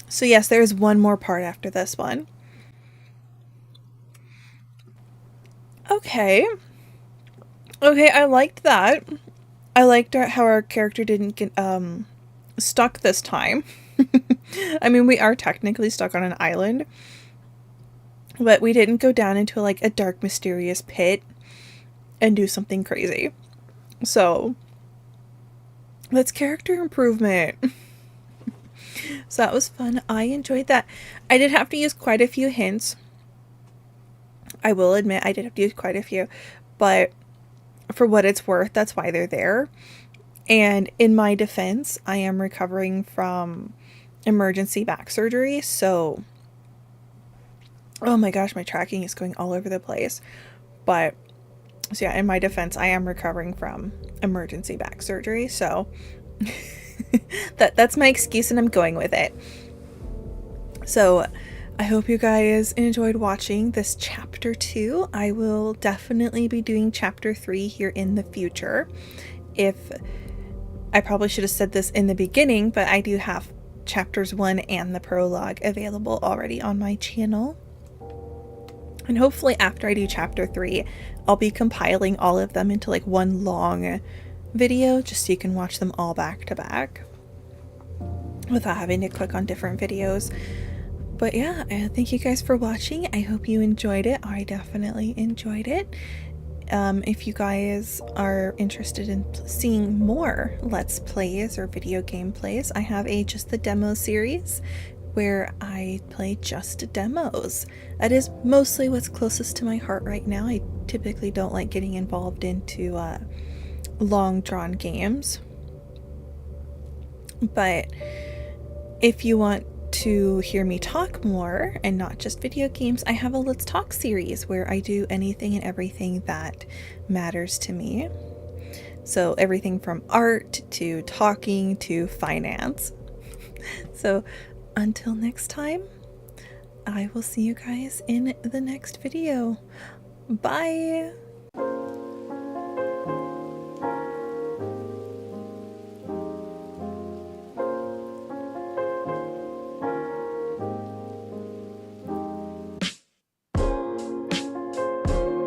So yes, there's one more part after this one. Okay. Okay, I liked that. I liked how our character didn't get stuck this time. I mean, we are technically stuck on an island, but we didn't go down into like a dark, mysterious pit and do something crazy. So that's character improvement. So that was fun. I enjoyed that. I did have to use quite a few hints. I will admit I did have to use quite a few, but for what it's worth, that's why they're there. And in my defense, I am recovering from emergency back surgery, so oh my gosh, my tracking is going all over the place. But so yeah, in my defense, I am recovering from emergency back surgery, so that's my excuse and I'm going with it. So I hope you guys enjoyed watching this chapter 2. I will definitely be doing chapter 3 here in the future. I probably should have said this in the beginning, but I do have chapters 1 and the prologue available already on my channel. And hopefully after I do chapter 3, I'll be compiling all of them into like one long video, just so you can watch them all back to back without having to click on different videos. But yeah, thank you guys for watching. I hope you enjoyed it. I definitely enjoyed it. If you guys are interested in seeing more Let's Plays or video gameplays, I have a Just the Demo series where I play just demos. That is mostly what's closest to my heart right now. I typically don't like getting involved into long drawn games. But if you want to hear me talk more and not just video games, I have a Let's Talk series where I do anything and everything that matters to me. So everything from art to talking to finance. So until next time, I will see you guys in the next video. Bye!